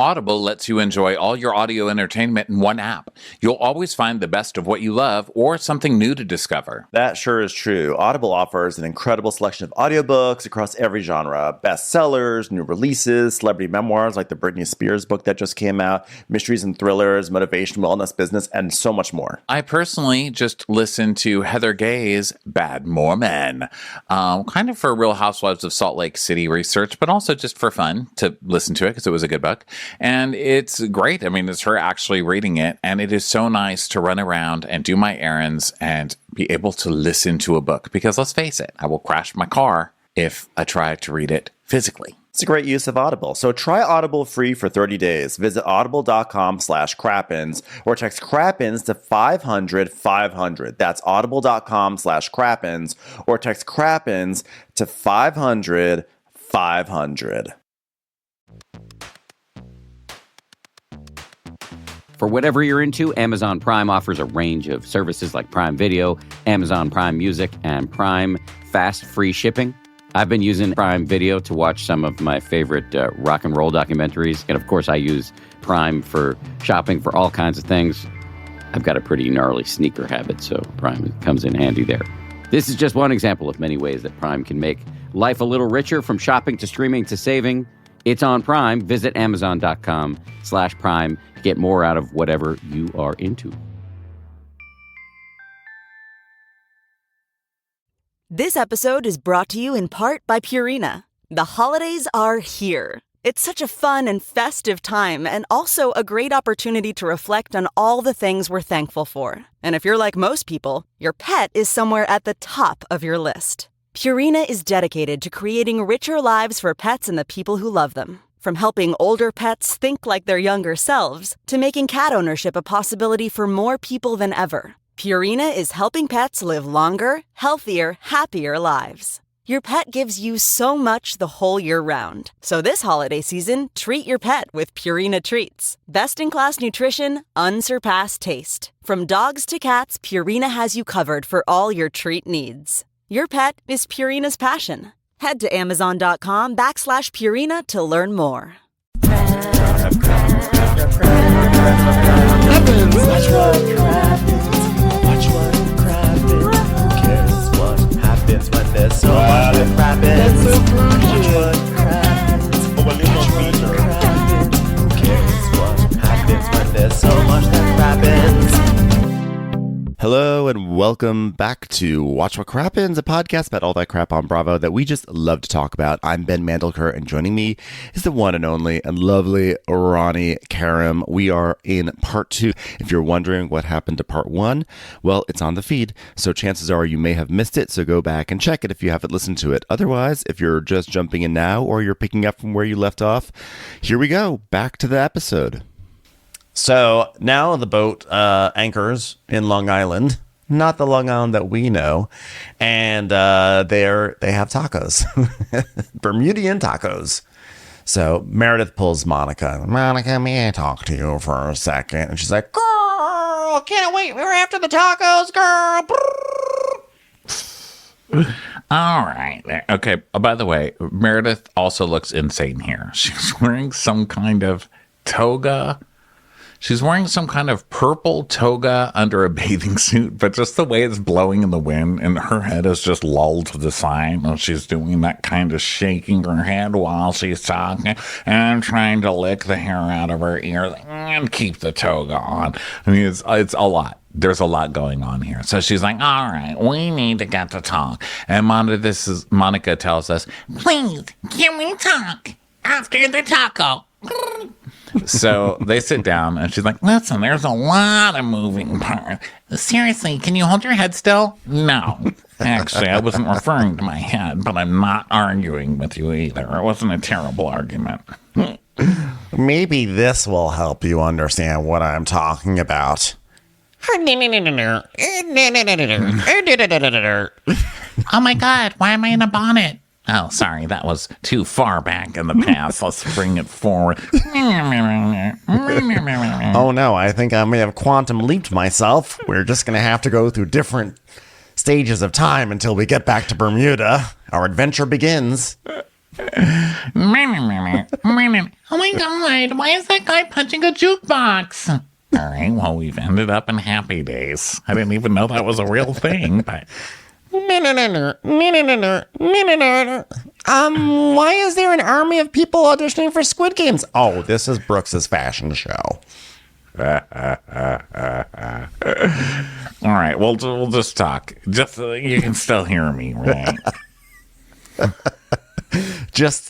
Audible lets you enjoy all your audio entertainment in one app. You'll always find the best of what you love or something new to discover. That sure is true. Audible offers an incredible selection of audiobooks across every genre. Bestsellers, new releases, celebrity memoirs like the Britney Spears book that just came out, mysteries and thrillers, motivation, wellness, business, and so much more. I personally just listened to Heather Gay's Bad Mormon, kind of for Real Housewives of Salt Lake City research, but also just for fun to listen to it because it was a good book. And it's great. I mean, it's her actually reading it. And it is so nice to run around and do my errands and be able to listen to a book. Because let's face it, I will crash my car if I try to read it physically. It's a great use of Audible. So try Audible free for 30 days. Visit audible.com/crappins or text crappins to 500-500. That's audible.com/crappins or text crappins to 500-500. For whatever you're into, Amazon Prime offers a range of services like Prime Video, Amazon Prime Music, and Prime Fast Free Shipping. I've been using Prime Video to watch some of my favorite rock and roll documentaries. And of course, I use Prime for shopping for all kinds of things. I've got a pretty gnarly sneaker habit, so Prime comes in handy there. This is just one example of many ways that Prime can make life a little richer, from shopping to streaming to saving. It's on Prime. Visit Amazon.com/Prime. Get more out of whatever you are into. This episode is brought to you in part by Purina. The holidays are here. It's such a fun and festive time, and also a great opportunity to reflect on all the things we're thankful for. And if you're like most people, your pet is somewhere at the top of your list. Purina is dedicated to creating richer lives for pets and the people who love them. From helping older pets think like their younger selves, to making cat ownership a possibility for more people than ever, Purina is helping pets live longer, healthier, happier lives. Your pet gives you so much the whole year round. So this holiday season, treat your pet with Purina Treats. Best-in-class nutrition, unsurpassed taste. From dogs to cats, Purina has you covered for all your treat needs. Your pet is Purina's passion. Head to Amazon.com/Purina to learn more. Watch what happens. Who cares what happens when there's so much that happens? Watch what happens. Watch what happens. Who cares what happens when there's so much that happens? Hello and welcome back to Watch What Crappens, a podcast about all that crap on Bravo that we just love to talk about. I'm Ben Mandelker, and joining me is the one and only and lovely Ronnie Karam. We are in part 2. If you're wondering what happened to part 1, well, it's on the feed, so chances are you may have missed it, so go back and check it if you haven't listened to it. Otherwise, if you're just jumping in now or you're picking up from where you left off, here we go, back to the episode. So now the boat anchors in Long Island, not the Long Island that we know, and they have tacos, Bermudian tacos. So Meredith pulls Monica. Monica, may I talk to you for a second? And she's like, girl, can't wait. We're after the tacos, girl. All right. Okay. Oh, by the way, Meredith also looks insane here. She's wearing some kind of toga. She's wearing some kind of purple toga under a bathing suit, but just the way it's blowing in the wind and her head is just lulled to the side. And she's doing that kind of shaking her head while she's talking and trying to lick the hair out of her ears and keep the toga on. I mean, it's a lot. There's a lot going on here. So she's like, all right, we need to get to talk. And Monica tells us, please, can we talk after the taco? So they sit down and she's like, listen, there's a lot of moving parts. Seriously, can you hold your head still? No. Actually, I wasn't referring to my head, but I'm not arguing with you either. It wasn't a terrible argument. Maybe this will help you understand what I'm talking about. Oh my God, why am I in a bonnet? Oh, sorry, that was too far back in the past. Let's bring it forward. Oh no, I think I may have quantum leaped myself. We're just going to have to go through different stages of time until we get back to Bermuda. Our adventure begins. Oh my God, why is that guy punching a jukebox? All right, well, we've ended up in Happy Days. I didn't even know that was a real thing, but... Why is there an army of people auditioning for Squid Games? Oh, this is Brooks's fashion show. All right, we'll just talk. Just you can still hear me, right?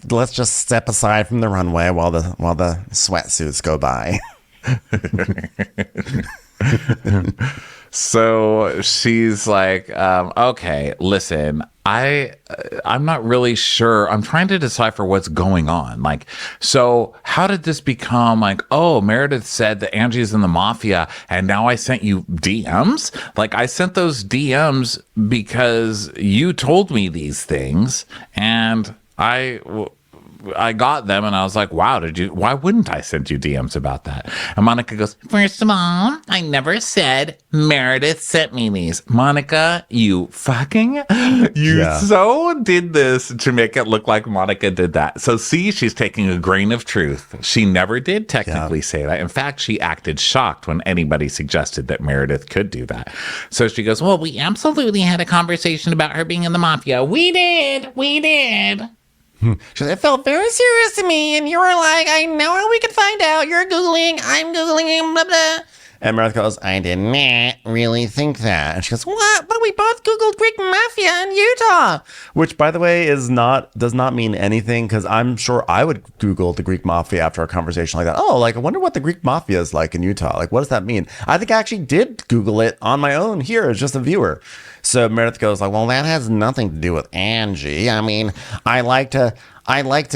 Let's just step aside from the runway while the sweatsuits go by. So she's like, okay, listen, I'm not really sure. I'm trying to decipher what's going on. Like, so how did this become like, oh, Meredith said that Angie's in the mafia and now I sent you DMs? Like, I sent those DMs because you told me these things and I got them and I was like, wow, why wouldn't I send you DMs about that? And Monica goes, first of all, I never said Meredith sent me these. Monica, you so did this to make it look like Monica did that. So see, she's taking a grain of truth. She never did technically say that. In fact, she acted shocked when anybody suggested that Meredith could do that. So she goes, well, we absolutely had a conversation about her being in the mafia. We did. She said, it felt very serious to me, and you were like, I know how we can find out. You're Googling, I'm Googling, blah, blah. And Meredith goes, I did not really think that. And she goes, what? But we both Googled Greek Mafia in Utah. Which, by the way, does not mean anything, because I'm sure I would Google the Greek Mafia after a conversation like that. Oh, like, I wonder what the Greek Mafia is like in Utah. Like, what does that mean? I think I actually did Google it on my own here as just a viewer. So Meredith goes like, well, that has nothing to do with Angie. I mean, I like to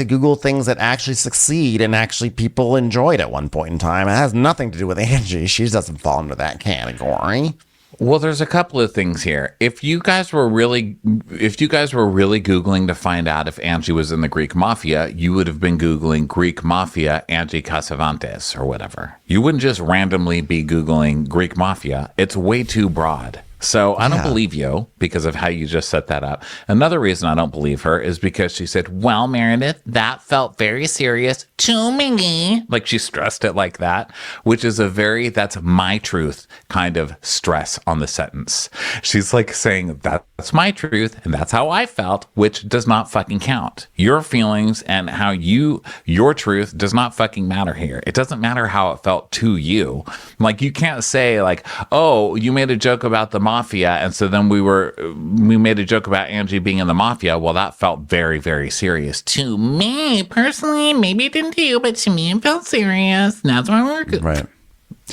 Google things that actually succeed and actually people enjoyed at one point in time. It has nothing to do with Angie. She doesn't fall into that category. Well, there's a couple of things here. If you guys were really Googling to find out if Angie was in the Greek Mafia, you would have been Googling Greek Mafia Angie Casavantes or whatever. You wouldn't just randomly be Googling Greek Mafia. It's way too broad. So I don't believe you because of how you just set that up. Another reason I don't believe her is because she said, well, Meredith, that felt very serious to me. Like she stressed it like that, which is that's my truth kind of stress on the sentence. She's like saying that's my truth and that's how I felt, which does not fucking count. Your feelings and how your truth does not fucking matter here. It doesn't matter how it felt to you. Like you can't say like, oh, you made a joke about the mafia and so then we made a joke about Angie being in the mafia. Well, that felt very, very serious to me personally. Maybe it didn't to you, but to me it felt serious. That's why we're good. Right.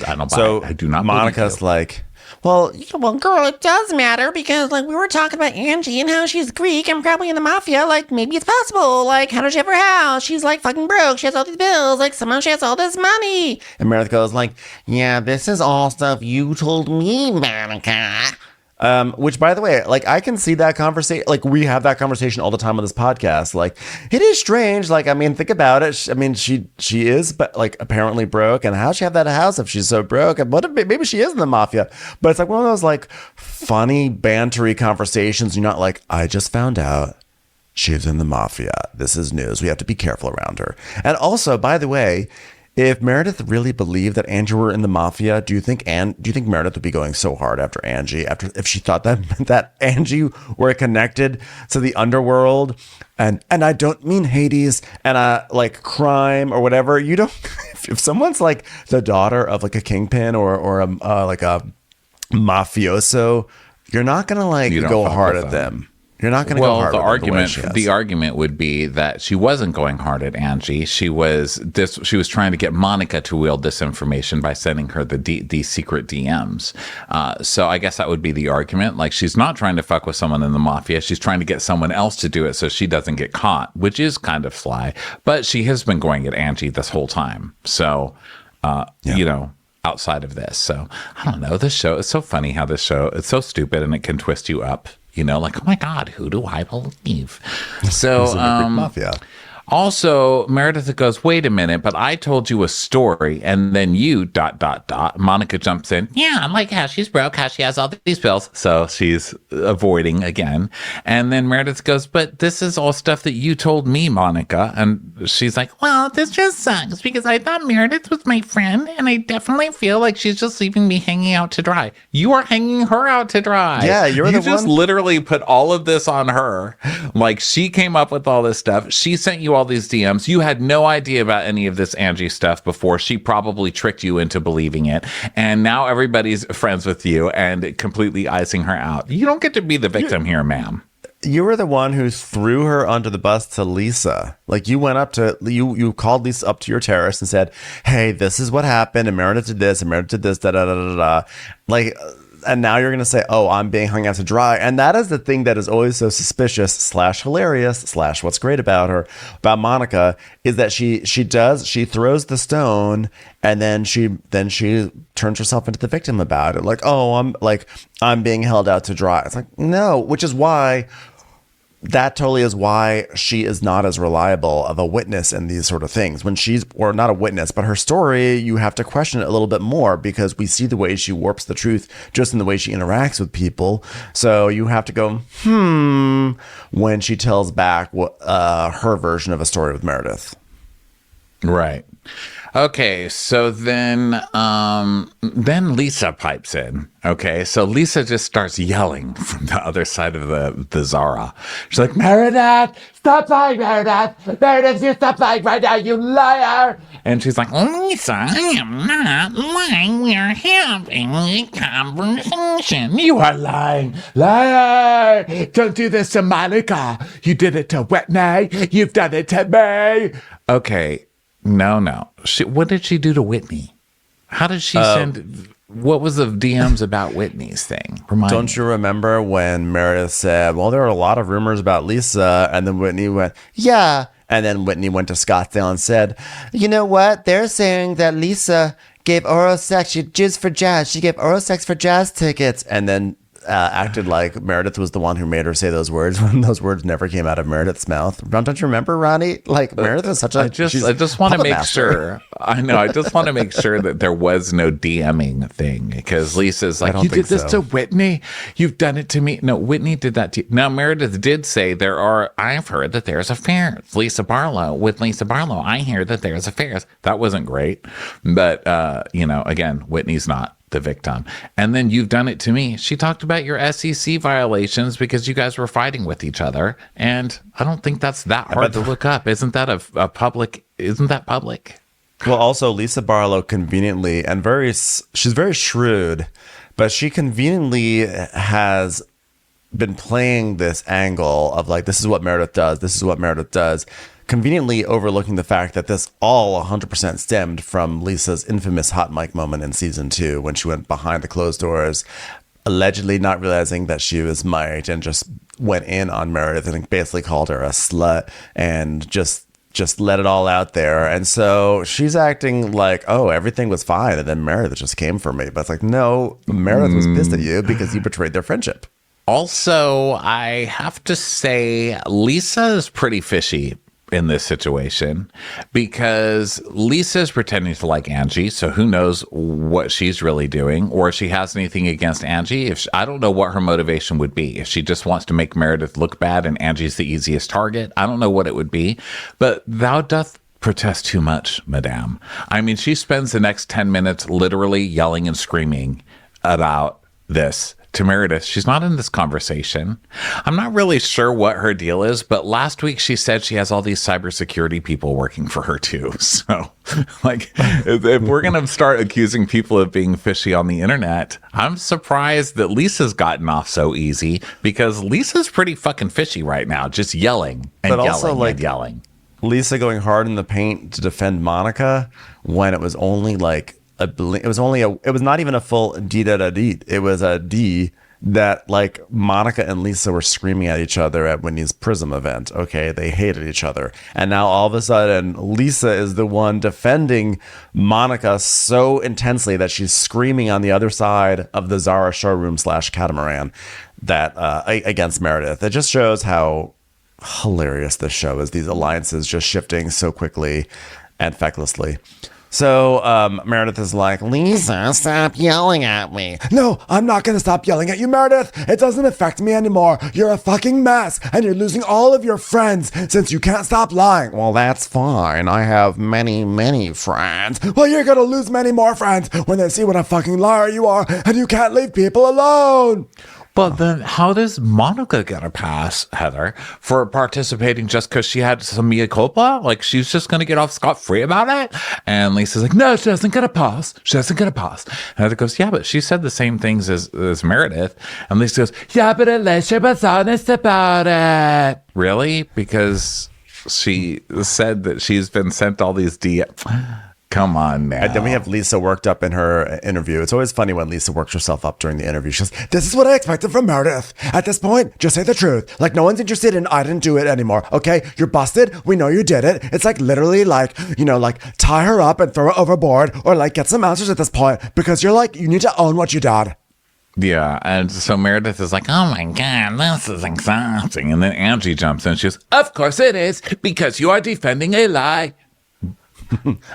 I don't buy so it. I do not. Monica's like, well, girl, it does matter because like we were talking about Angie and how she's Greek and probably in the mafia. Like maybe it's possible. Like how does she have her house? She's like fucking broke. She has all these bills. Like somehow she has all this money. And Meredith goes like, yeah, this is all stuff you told me, Monica. Which, by the way, like I can see that conversation. Like we have that conversation all the time on this podcast. Like it is strange. Like I mean, think about it. I mean, she is, but like apparently broke. And how'd she have that house if she's so broke? And what if maybe she is in the mafia? But it's like one of those like funny bantery conversations. You're not like, I just found out she's in the mafia. This is news. We have to be careful around her. And also, by the way, if Meredith really believed that Angie were in the mafia, do you think Meredith would be going so hard after Angie if she thought that Angie were connected to the underworld? And I don't mean Hades and like crime or whatever. You don't. If someone's like the daughter of like a kingpin or like a mafioso, you're not gonna like go hard at them. You're not going to go hard. The argument would be that she wasn't going hard at Angie. She was trying to get Monica to wield this information by sending her the secret DMs. So I guess that would be the argument. Like she's not trying to fuck with someone in the mafia. She's trying to get someone else to do it so she doesn't get caught, which is kind of sly. But she has been going at Angie this whole time. So, you know, outside of this. So I don't know. This show is so funny how this show, it's so stupid and it can twist you up. You know, like, oh my God, who do I believe? So, Mafia. Also, Meredith goes, wait a minute, but I told you a story. And then you, ... Monica jumps in. Yeah, like how she's broke, how she has all these bills. So she's avoiding again. And then Meredith goes, but this is all stuff that you told me, Monica. And she's like, well, this just sucks because I thought Meredith was my friend. And I definitely feel like she's just leaving me hanging out to dry. You are hanging her out to dry. Yeah, you just literally put all of this on her. Like she came up with all this stuff. She sent you all these DMs. You had no idea about any of this Angie stuff before. She probably tricked you into believing it. And now everybody's friends with you and completely icing her out. You don't get to be the victim here, ma'am. You were the one who threw her under the bus to Lisa. Like you went up to you called Lisa up to your terrace and said, "Hey, this is what happened, and Meredith did this, and Meredith did this, da da da da da." Like, and now you're gonna say, "Oh, I'm being hung out to dry," and that is the thing that is always so suspicious / hilarious / what's great about her, about Monica, is that she throws the stone and then she turns herself into the victim about it. Like, "Oh, I'm being held out to dry." It's like, no, which is why. That totally is why she is not as reliable of a witness in these sort of things. When she's, or not a witness, but her story, you have to question it a little bit more because we see the way she warps the truth just in the way she interacts with people. So you have to go, when she tells back her version of a story with Meredith. Right. Okay, so then Lisa pipes in. Okay, so Lisa just starts yelling from the other side of the Zara. She's like, Meredith, stop lying, Meredith. Meredith, you stop lying right now, you liar. And she's like, Lisa, I am not lying. We are having a conversation. You are lying. Liar. Don't do this to Monica. You did it to Whitney. You've done it to me. Okay. No. What did she do to Whitney? How did she send... What was the DMs about Whitney's thing? Don't you remember when Meredith said, well, there are a lot of rumors about Lisa, and then Whitney went, yeah. And then Whitney went to Scottsdale and said, you know what? They're saying that Lisa gave oral sex. She jizzed for jazz. She gave oral sex for jazz tickets. And then acted like Meredith was the one who made her say those words when those words never came out of Meredith's mouth. Don't you remember, Ronnie? Like Meredith is such a... I just want to make sure. I know. I just want to make sure that there was no DMing thing because Lisa's like, you did this to Whitney. You've done it to me. No, Whitney did that to you. Now, Meredith did say I've heard that there's affairs. With Lisa Barlow, I hear that there's affairs. That wasn't great. But, again, Whitney's not the victim. And then you've done it to me. She talked about your SEC violations because you guys were fighting with each other. And I don't think that's that hard to look up. Isn't that public? Well, also Lisa Barlow conveniently she's very shrewd, but she conveniently has been playing this angle of like, this is what Meredith does. Conveniently overlooking the fact that this all 100% stemmed from Lisa's infamous hot mic moment in season 2 when she went behind the closed doors, allegedly not realizing that she was mic'd and just went in on Meredith and basically called her a slut and just let it all out there. And so she's acting like, oh, everything was fine. And then Meredith just came for me. But it's like, no, Meredith was pissed at you because you betrayed their friendship. Also, I have to say, Lisa is pretty fishy in this situation because Lisa's pretending to like Angie, so who knows what she's really doing or if she has anything against Angie. I don't know what her motivation would be. If she just wants to make Meredith look bad and Angie's the easiest target, I don't know what it would be. But thou doth protest too much, madame. I mean, she spends the next 10 minutes literally yelling and screaming about this to Meredith. She's not in this conversation. I'm not really sure what her deal is, but last week she said she has all these cybersecurity people working for her too. So, like, if we're going to start accusing people of being fishy on the internet, I'm surprised that Lisa's gotten off so easy because Lisa's pretty fucking fishy right now, just yelling and but yelling also, like, and yelling. Lisa going hard in the paint to defend Monica when it was only like it was not even a full D. It was a D that like Monica and Lisa were screaming at each other at Whitney's Prism event. Okay, they hated each other. And now all of a sudden, Lisa is the one defending Monica so intensely that she's screaming on the other side of the Zara showroom / Catamaran that against Meredith. It just shows how hilarious this show is. These alliances just shifting so quickly and fecklessly. So Meredith is like, Lisa, stop yelling at me. No, I'm not going to stop yelling at you, Meredith. It doesn't affect me anymore. You're a fucking mess, and you're losing all of your friends since you can't stop lying. Well, that's fine. I have many, many friends. Well, you're going to lose many more friends when they see what a fucking liar you are, and you can't leave people alone. But then how does Monica get a pass, Heather, for participating just because she had some mea culpa? Like, she's just going to get off scot-free about it? And Lisa's like, no, she doesn't get a pass. She doesn't get a pass. And Heather goes, yeah, but she said the same things as Meredith. And Lisa goes, yeah, but at least she was honest about it. Really? Because she said that she's been sent all these Come on now. And then we have Lisa worked up in her interview. It's always funny when Lisa works herself up during the interview. She goes, this is what I expected from Meredith. At this point, just say the truth. Like, no one's interested in I didn't do it anymore. Okay? You're busted. We know you did it. It's like literally like, you know, like tie her up and throw her overboard or like get some answers at this point because you're like, you need to own what you did. Yeah, and so Meredith is like, oh my God, this is exhausting. And then Angie jumps in. She goes, of course it is, because you are defending a lie.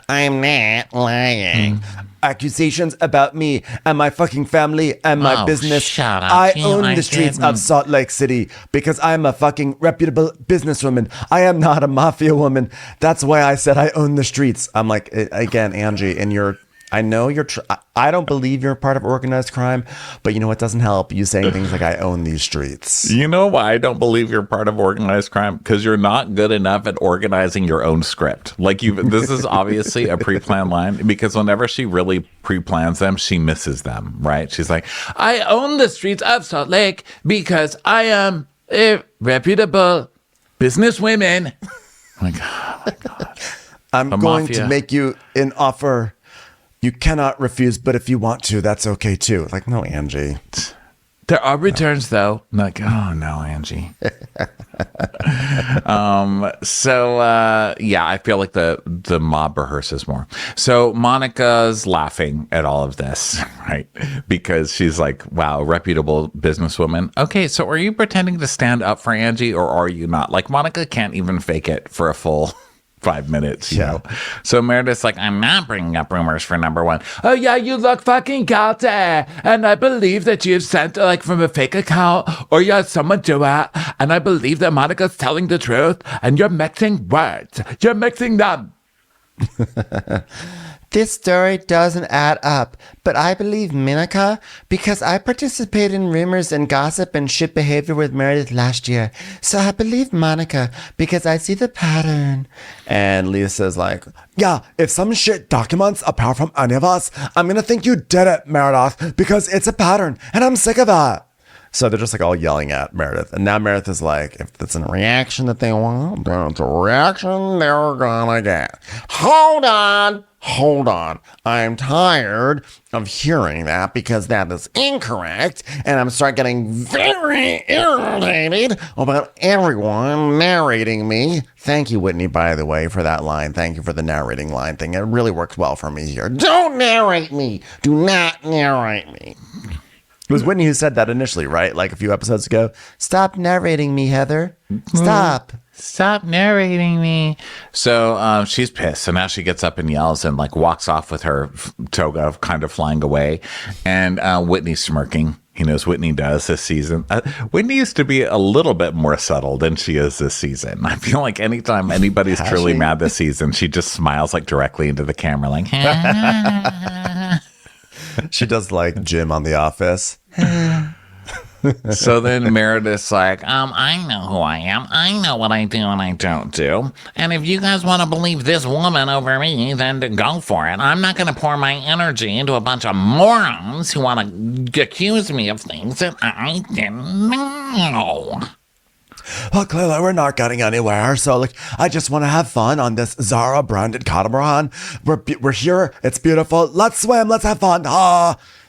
I'm not lying. Accusations about me and my fucking family and my business. Shut up. I own the streets of Salt Lake City because I'm a fucking reputable businesswoman. I am not a mafia woman. That's why I said I own the streets. I'm like, again, Angie, and I know you're, I don't believe you're part of organized crime, but you know what doesn't help? You saying things like, I own these streets. You know why I don't believe you're part of organized crime? Because you're not good enough at organizing your own script. Like, this is obviously a pre-planned line, because whenever she really pre-plans them, she misses them, right? She's like, I own the streets of Salt Lake because I am a reputable businesswoman. I'm like, oh my God. I'm going to make you an offer you cannot refuse, but if you want to, that's okay too. Like, no, Angie. There are returns, though. I'm like, oh, no, Angie. Yeah, I feel like the mob rehearses more. So Monica's laughing at all of this, right? Because she's like, wow, reputable businesswoman. Okay, so are you pretending to stand up for Angie, or are you not? Like, Monica can't even fake it for a full 5 minutes, you know? So Meredith's like, I'm not bringing up rumors for number one. Oh, yeah, you look fucking guilty. And I believe that you've sent, like, from a fake account, or you had someone do it. And I believe that Monica's telling the truth. And you're mixing words. You're mixing them. This story doesn't add up, but I believe Monica because I participated in rumors and gossip and shit behavior with Meredith last year. So I believe Monica because I see the pattern. And Lisa's like, yeah, if some shit documents apart from any of us, I'm going to think you did it, Meredith, because it's a pattern and I'm sick of that. So they're just like all yelling at Meredith. And now Meredith is like, if it's a reaction that they want, then it's a reaction they're gonna get. Hold on. I'm tired of hearing that because that is incorrect. And I'm starting getting very irritated about everyone narrating me. Thank you, Whitney, by the way, for that line. Thank you for the narrating line thing. It really works well for me here. Don't narrate me. Do not narrate me. It was Whitney who said that initially, right? Like a few episodes ago. Stop narrating me, Heather. Stop narrating me. So she's pissed. So now she gets up and yells and like walks off with her toga kind of flying away. And Whitney's smirking. He knows Whitney does this season. Whitney used to be a little bit more subtle than she is this season. I feel like anytime anybody's truly mad this season, she just smiles like directly into the camera like, She does like Jim on The Office. So then Meredith's like, I know who I am. I know what I do and I don't do. And if you guys want to believe this woman over me, then go for it. I'm not going to pour my energy into a bunch of morons who want to accuse me of things that I didn't know. Well, clearly we're not getting anywhere. So, like, I just want to have fun on this Zara branded catamaran. We're here. It's beautiful. Let's swim. Let's have fun.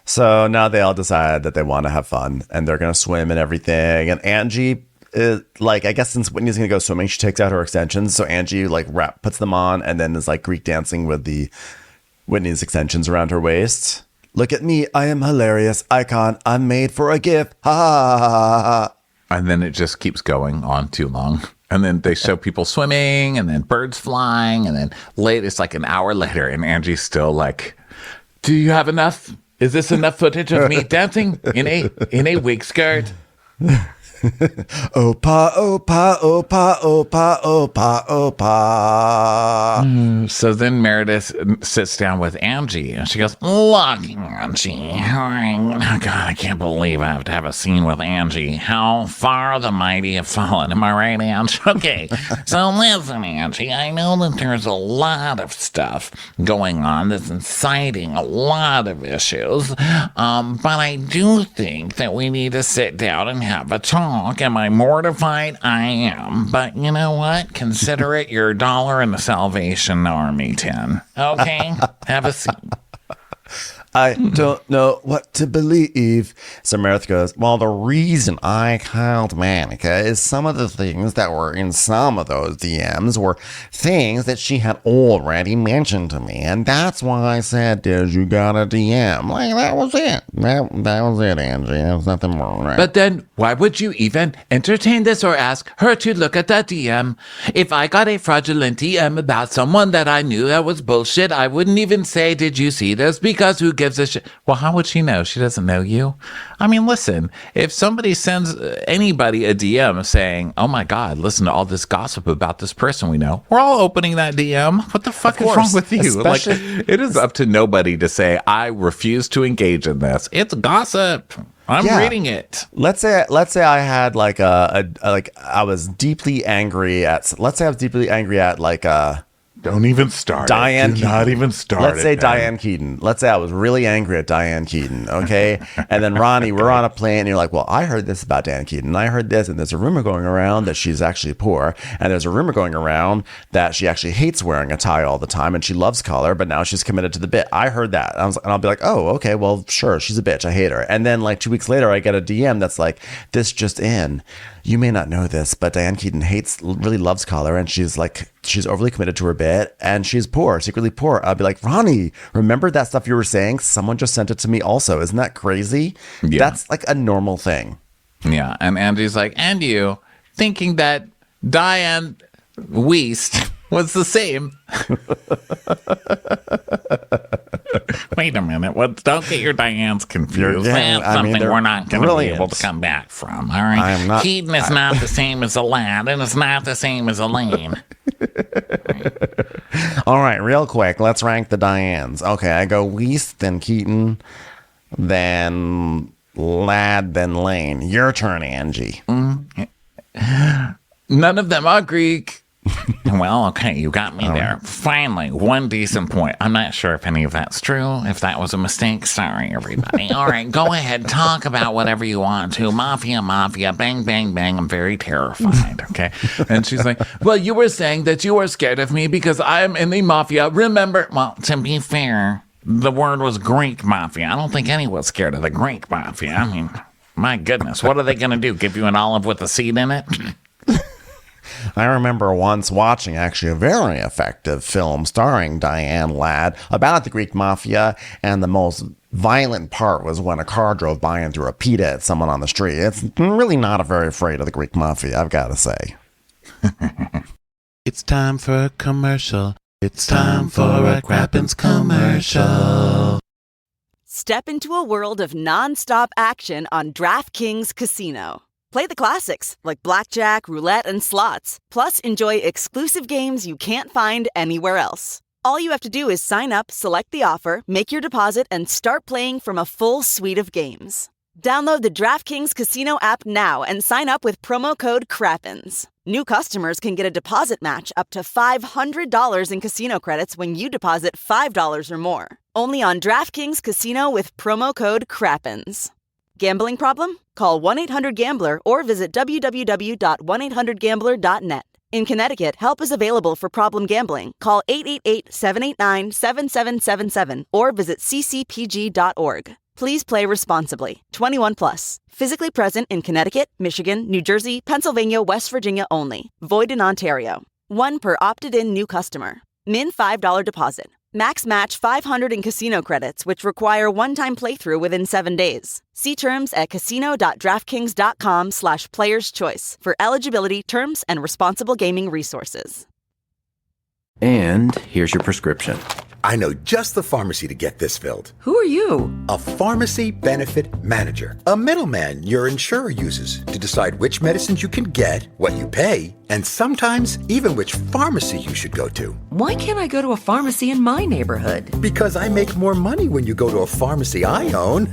So now they all decide that they want to have fun and they're going to swim and everything. And Angie is like, I guess since Whitney's going to go swimming, she takes out her extensions. So Angie like puts them on and then is like Greek dancing with the Whitney's extensions around her waist. Look at me. I am hilarious. Icon. I'm made for a gift. Ha ha ha ha ha. And then it just keeps going on too long. And then they show people swimming and then birds flying. And then late, it's like an hour later. And Angie's still like, do you have enough? Is this enough footage of me dancing in a wig skirt? Opa, opa, opa, opa, opa, opa. So then Meredith sits down with Angie and she goes, look, Angie. Oh, God, I can't believe I have to have a scene with Angie. How far the mighty have fallen. Am I right, Angie? Okay. So listen, Angie, I know that there's a lot of stuff going on that's inciting a lot of issues. But I do think that we need to sit down and have a talk. Am I mortified? I am. But you know what? Consider it your $1 in the Salvation Army tin. Okay? Have a seat. I don't know what to believe. So Meredith goes, well, the reason I called Monica is some of the things that were in some of those DMs were things that she had already mentioned to me. And that's why I said, did you got a DM? Like, that was it. That was it, Angie. There was nothing more. Right? But then, why would you even entertain this or ask her to look at that DM? If I got a fraudulent DM about someone that I knew that was bullshit, I wouldn't even say, did you see this? Because who gives a shit? Well, how would she know? She doesn't know you. I mean, listen, if somebody sends anybody a DM saying, oh my God, listen to all this gossip about this person we know, we're all opening that DM. What the fuck is wrong with you? Like, it is up to nobody to say, I refuse to engage in this. It's gossip. I'm reading it. Let's say I had like I was deeply angry at. Let's say I was deeply angry at like Don't even start. Diane. Do not even start. Let's say man. Diane Keaton. Let's say I was really angry at Diane Keaton. Okay, and then Ronnie, we're on a plane, and you're like, "Well, I heard this about Diane Keaton. And I heard this, and there's a rumor going around that she's actually poor, and there's a rumor going around that she actually hates wearing a tie all the time, and she loves color, but now she's committed to the bit. I heard that, and I'll be like, "Oh, okay, well, sure, she's a bitch. I hate her." And then like 2 weeks later, I get a DM that's like, "This just in. You may not know this, but Diane Keaton really loves color, and she's overly committed to her bit, and she's poor, secretly poor." I'll be like, Ronnie, remember that stuff you were saying? Someone just sent it to me also. Isn't that crazy? Yeah. That's like a normal thing. Yeah. And Andy's like, and you thinking that Diane Weist was the same. Wait a minute. Don't get your Dianes confused. That's something we're not going to be able to come back from. All right. Keaton is not the same as Aladdin. It's not the same as Elaine. All right, real quick. Let's rank the Dianes. Okay, I go Weist, then Keaton, then Ladd, then Lane. Your turn, Angie. None of them are Greek. Well, okay, you got me there. Finally, one decent point. I'm not sure if any of that's true. If that was a mistake, sorry, everybody. All right, go ahead, talk about whatever you want to. Mafia, bang, bang, bang. I'm very terrified, okay? And she's like, well, you were saying that you were scared of me because I'm in the mafia. Remember, well, to be fair, the word was Greek mafia. I don't think anyone's scared of the Greek mafia. I mean, my goodness, what are they going to do? Give you an olive with a seed in it? I remember once watching actually a very effective film starring Diane Ladd about the Greek mafia, and the most violent part was when a car drove by and threw a pita at someone on the street. It's really not very afraid of the Greek mafia, I've got to say. It's time for a commercial. It's time for a Crappens commercial. Step into a world of nonstop action on DraftKings Casino. Play the classics like blackjack, roulette, and slots. Plus, enjoy exclusive games you can't find anywhere else. All you have to do is sign up, select the offer, make your deposit, and start playing from a full suite of games. Download the DraftKings Casino app now and sign up with promo code CRAPPENS. New customers can get a deposit match up to $500 in casino credits when you deposit $5 or more. Only on DraftKings Casino with promo code CRAPPENS. Gambling problem? Call 1-800-GAMBLER or visit www.1800gambler.net. In Connecticut, help is available for problem gambling. Call 888-789-7777 or visit ccpg.org. Please play responsibly. 21 plus. Physically present in Connecticut, Michigan, New Jersey, Pennsylvania, West Virginia only. Void in Ontario. One per opted-in new customer. Min $5 deposit. Max Match 500 in casino credits, which require one-time playthrough within 7 days. See terms at casino.draftkings.com/players choice for eligibility, terms, and responsible gaming resources. And here's your prescription. I know just the pharmacy to get this filled. Who are you? A pharmacy benefit manager. A middleman your insurer uses to decide which medicines you can get, what you pay, and sometimes even which pharmacy you should go to. Why can't I go to a pharmacy in my neighborhood? Because I make more money when you go to a pharmacy I own.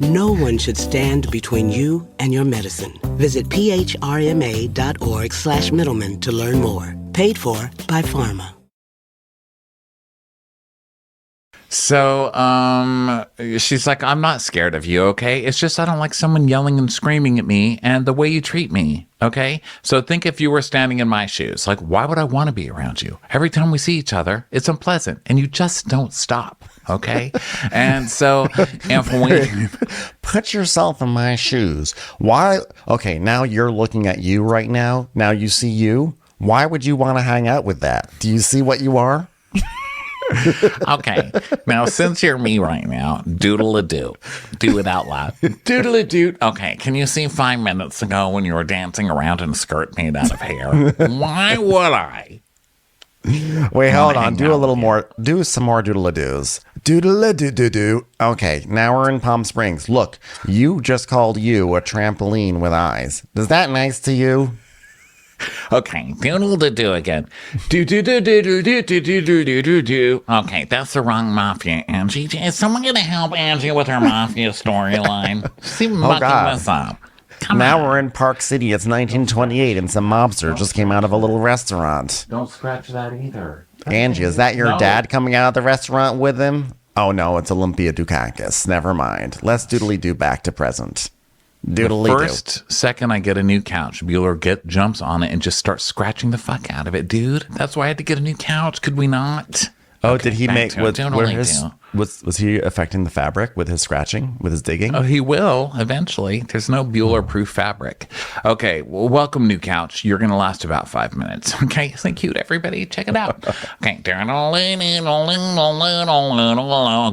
No one should stand between you and your medicine. Visit phrma.org/middleman to learn more. Paid for by Pharma. So, she's like, I'm not scared of you, okay? It's just I don't like someone yelling and screaming at me and the way you treat me, okay? So think if you were standing in my shoes. Like, why would I want to be around you? Every time we see each other, it's unpleasant, and you just don't stop, okay? And so, if we... Put yourself in my shoes. Why? Okay, now you're looking at you right now. Now you see you. Why would you want to hang out with that? Do you see what you are? Okay, now since you're me right now, doodle-a-doo. Do it out loud. Doodle-a-doo. Okay, can you see 5 minutes ago when you were dancing around in a skirt made out of hair? Why would I? Wait, hold on. Do a little more. Do some more doodle-a-doos. Doodle-a-doo-doo-doo. Okay, now we're in Palm Springs. Look, you just called you a trampoline with eyes. Is that nice to you? Okay, doodle-a-doo again. Do-do-do-do-do-do-do-do-do-do-do. Okay, that's the wrong mafia, Angie. Is someone going to help Angie with her mafia storyline? She's mucking this up. Now we're in Park City. It's 1928, and some mobster just came out of a little restaurant. Don't scratch that either. Angie, is that your dad coming out of the restaurant with him? Oh, no, it's Olympia Dukakis. Never mind. Let's doodly-doo back to present. Doodly-doo. The first second I get a new couch, Bueller jumps on it and just starts scratching the fuck out of it, dude. That's why I had to get a new couch. Could we not? Oh, Okay, did he back make to it. was he affecting the fabric with his scratching, with his digging? Oh, he will eventually. There's no Bueller-proof fabric. Okay, well, welcome, new couch. You're going to last about 5 minutes. Okay, thank you, everybody. Check it out. Okay. Oh,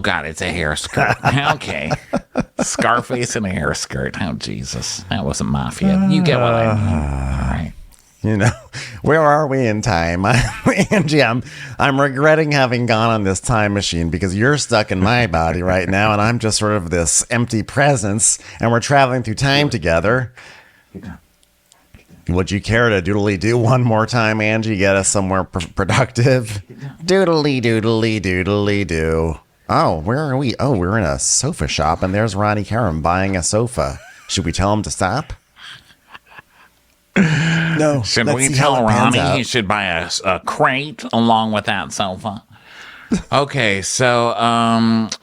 God, it's a hair skirt. Okay. Scarface and a hair skirt. Oh, Jesus. That wasn't mafia. You get what I mean. All right. You know, where are we in time? Angie, I'm regretting having gone on this time machine because you're stuck in my body right now, and I'm just sort of this empty presence, and we're traveling through time together. Would you care to doodly-doo one more time, Angie? Get us somewhere productive? Doodly-doodly-doodly-doo. Oh, where are we? Oh, we're in a sofa shop, and there's Ronnie Karam buying a sofa. Should we tell him to stop? No. Should we tell Ronnie he should buy a crate along with that sofa? Okay, so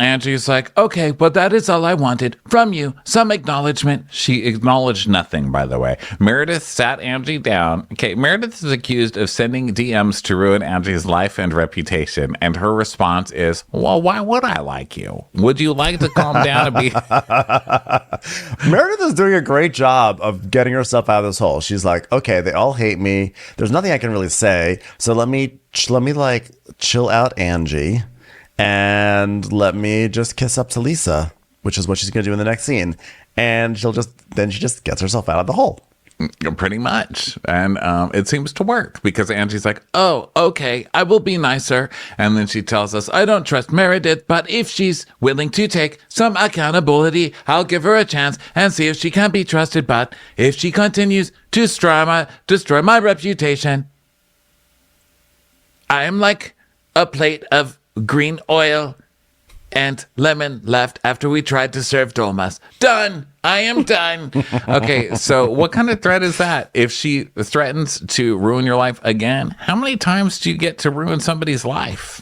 Angie's like, okay, but that is all I wanted from you. Some acknowledgement. She acknowledged nothing, by the way. Meredith sat Angie down. Okay, Meredith is accused of sending DMs to ruin Angie's life and reputation. And her response is, well, why would I like you? Would you like to calm down and be... Meredith is doing a great job of getting herself out of this hole. She's like, okay, they all hate me. There's nothing I can really say. So let me like chill out Angie and let me just kiss up to Lisa, which is what she's going to do in the next scene. And she just gets herself out of the hole. Pretty much. And it seems to work because Angie's like, oh, okay, I will be nicer. And then she tells us, I don't trust Meredith, but if she's willing to take some accountability, I'll give her a chance and see if she can be trusted. But if she continues to destroy my reputation, I am like a plate of green oil and lemon left after we tried to serve dolmas. Done. I am done. Okay, so what kind of threat is that? If she threatens to ruin your life again, how many times do you get to ruin somebody's life?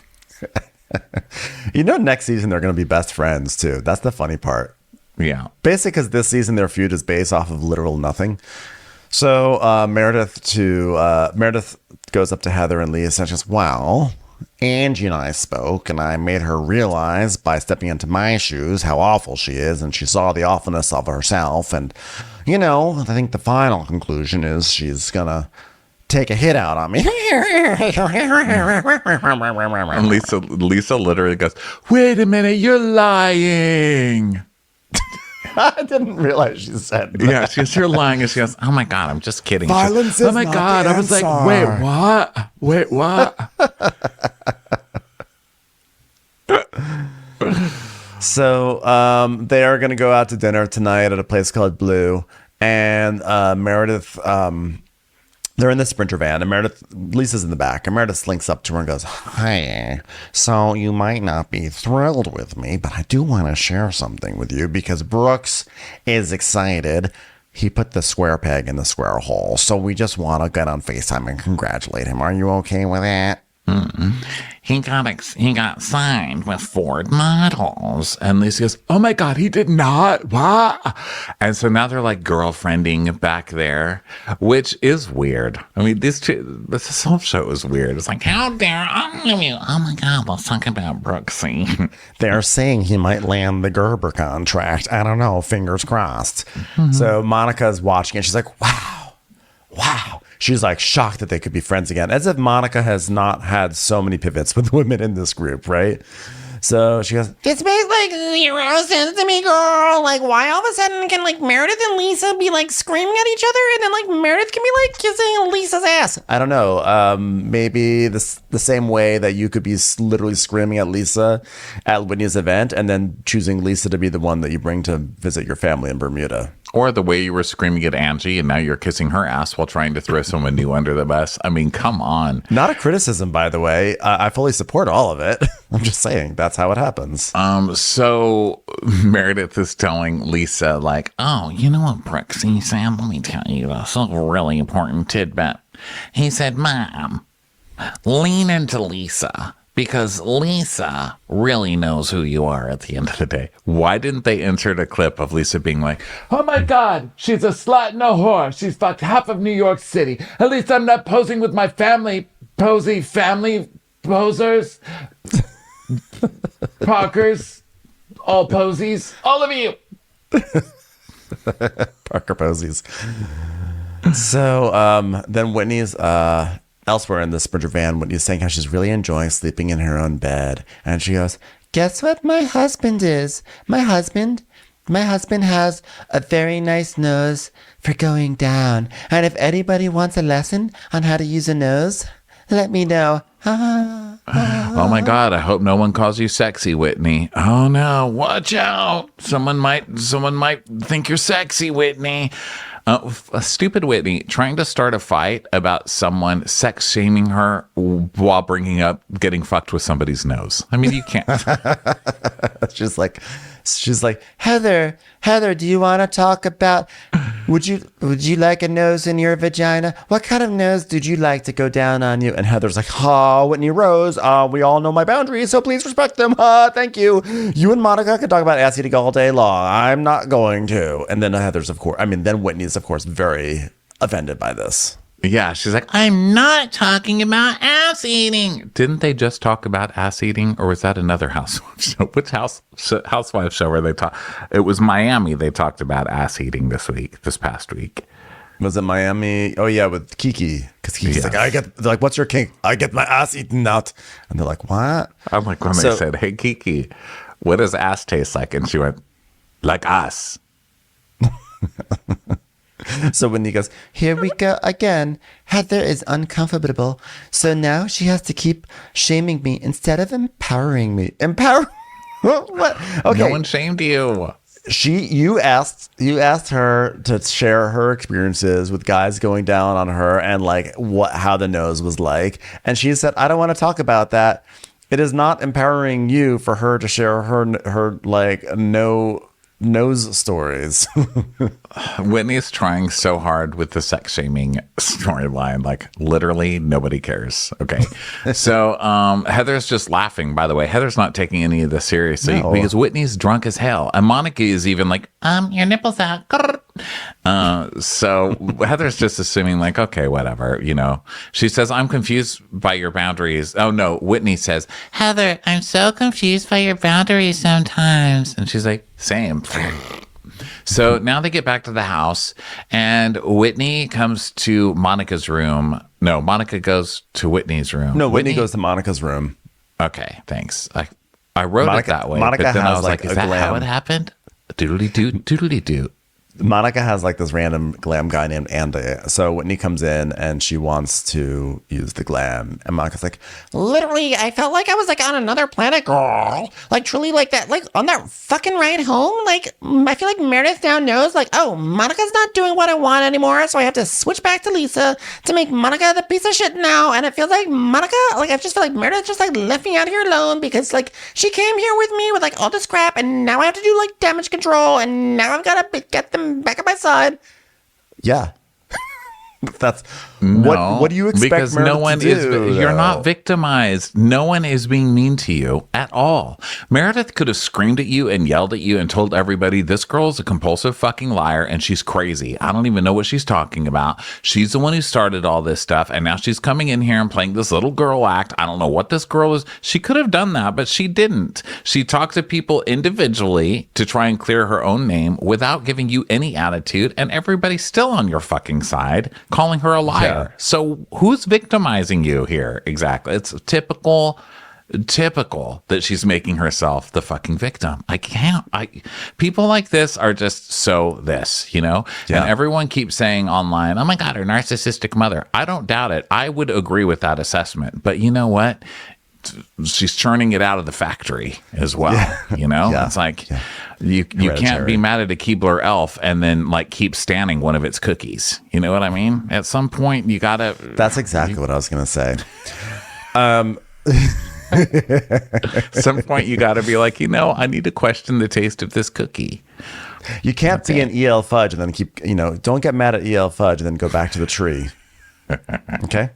You know, next season they're going to be best friends too. That's the funny part. Yeah. Basically, because this season their feud is based off of literal nothing. So Meredith goes up to Heather and Lisa and she says, well, Angie and I spoke, and I made her realize by stepping into my shoes how awful she is, and she saw the awfulness of herself. And, you know, I think the final conclusion is she's going to take a hit out on me. And Lisa literally goes, "Wait a minute, you're lying." I didn't realize she said that. Yeah, she goes, "You're lying." And she goes, "Oh my God, I'm just kidding." Violence goes, is "Oh my not God." the I was like, answer. Wait, what? So they are going to go out to dinner tonight at a place called Blue. And Meredith, they're in the Sprinter van. And Lisa's in the back. And Meredith slinks up to her and goes, "Hey, so you might not be thrilled with me, but I do want to share something with you because Brooks is excited. He put the square peg in the square hole. So we just want to get on FaceTime and congratulate him. Are you okay with that?" He got signed with Ford models. And Lisa goes, "Oh my God, he did not. What?" And so now they're like girlfriending back there, which is weird. I mean, this whole show is weird. It's like, how dare all of you? Oh my God, let's talk about Brooksy. They're saying he might land the Gerber contract. I don't know. Fingers crossed. So Monica's watching it. She's like, wow. She's like shocked that they could be friends again. As if Monica has not had so many pivots with women in this group, right? So she goes, "This makes like zero sense to me, girl. Like, why all of a sudden can like Meredith and Lisa be like screaming at each other, and then like Meredith can be like kissing Lisa's ass?" I don't know. Maybe the same way that you could be literally screaming at Lisa at Whitney's event and then choosing Lisa to be the one that you bring to visit your family in Bermuda. Or the way you were screaming at Angie and now you're kissing her ass while trying to throw someone new under the bus. I mean, come on. Not a criticism, by the way. I fully support all of it. I'm just saying that's how it happens. So Meredith is telling Lisa, like, "Oh, you know what Brooksy said? Let me tell you this really important tidbit. He said, Mom, lean into Lisa. Because Lisa really knows who you are at the end of the day." Why didn't they insert a clip of Lisa being like, "Oh my God, she's a slut and a whore. She's fucked half of New York City. At least I'm not posing with my family posers, Parkers, all posies, all of you." Parker posies. So then Whitney's elsewhere in the Sprinter van. Whitney's saying how she's really enjoying sleeping in her own bed. And she goes, "Guess what my husband is? My husband has a very nice nose for going down. And if anybody wants a lesson on how to use a nose, let me know." Oh my God, I hope no one calls you sexy, Whitney. Oh no, watch out. Someone might think you're sexy, Whitney. Stupid Whitney trying to start a fight about someone sex shaming her while bringing up getting fucked with somebody's nose. I mean, you can't. She's like, Heather, do you want to talk about, would you like a nose in your vagina? What kind of nose would you like to go down on you? And Heather's like, Whitney Rose, we all know my boundaries, so please respect them. Thank you. You and Monica could talk about ass eating all day long. I'm not going to. And then then Whitney's, of course, very offended by this. Yeah, she's like, "I'm not talking about ass eating." Didn't they just talk about ass eating, or was that another Housewives show? Which Housewives show were they talking? It was Miami. They talked about ass eating this past week. Was it Miami? Oh yeah, with Kiki. Because Kiki's like, they're like, "What's your kink?" "I get my ass eaten out." And they're like, "What?" I'm like, when they said, "Hey Kiki, what does ass taste like?" And she went, "Like us." So Whitney goes, "Here we go again. Heather is uncomfortable. So now she has to keep shaming me instead of empowering me." What? Okay. No one shamed you. You asked her to share her experiences with guys going down on her and like how the nose was like. And she said, "I don't want to talk about that. It is not empowering you for her to share her like nose stories." Whitney's trying so hard with the sex shaming storyline. Like, literally nobody cares. Okay. So Heather's just laughing, by the way. Heather's not taking any of this seriously because Whitney's drunk as hell. And Monica is even like, "Your nipples out." So Heather's just assuming like, okay, whatever, you know. She says, "I'm confused by your boundaries." Oh no, Whitney says, "Heather, I'm so confused by your boundaries sometimes." And she's like, "Same." So now they get back to the house, and Whitney comes to Monica's room. No, Monica goes to Whitney's room. No, Whitney goes to Monica's room. Okay, thanks. I wrote it that way, Monica but then I has was like, is that how it happened? Doodly-doo, doodly-doo. Monica has like this random glam guy named Andy. So Whitney comes in and she wants to use the glam. And Monica's like, Literally, I felt like I was like on another planet, girl. Like truly like that, like on that fucking ride home. Like I feel like Meredith now knows like, oh, Monica's not doing what I want anymore. So I have to switch back to Lisa to make Monica the piece of shit now. And it feels like Monica, like I just feel like Meredith just like left me out here alone because like she came here with me with like all this crap. And now I have to do like damage control. And now I've got to get them back at my side. yeah. That's No, what do you expect because Meredith no one to do, is. You're though? not victimized. No one is being mean to you at all. Meredith could have screamed at you and yelled at you and told everybody this girl is a compulsive fucking liar and she's crazy. I don't even know what she's talking about. She's the one who started all this stuff, and now she's coming in here and playing this little girl act. I don't know what this girl is. She could have done that, but she didn't. She talked to people individually to try and clear her own name without giving you any attitude, and everybody's still on your fucking side, calling her a liar. Yeah. So who's victimizing you here exactly? It's typical that she's making herself the fucking victim. People like this are just so this, you know? Yeah. And everyone keeps saying online, oh my God, her narcissistic mother. I don't doubt it. I would agree with that assessment. But you know what? She's churning it out of the factory as well. You know, it's like you can't be mad at a Keebler elf and then like keep standing one of its cookies. You know what I mean? At some point, you gotta. That's exactly what I was gonna say. At some point, you gotta be like, I need to question the taste of this cookie. You can't be an EL fudge and then keep, don't get mad at EL fudge and then go back to the tree. Okay.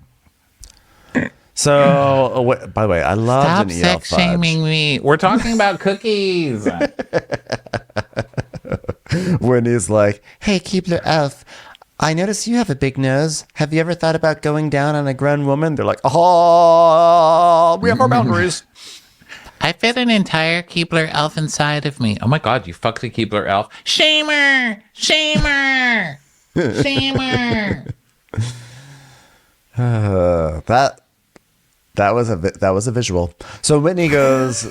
So, by the way, I loved an EL fudge. Stop sex shaming me. We're talking about cookies. Whitney's like, hey, Keebler elf, I notice you have a big nose. Have you ever thought about going down on a grown woman? They're like, oh, we have our boundaries. I fit an entire Keebler elf inside of me. Oh my God, you fucked a Keebler elf. Shamer! Shamer! Shamer! That was a visual. So Whitney goes,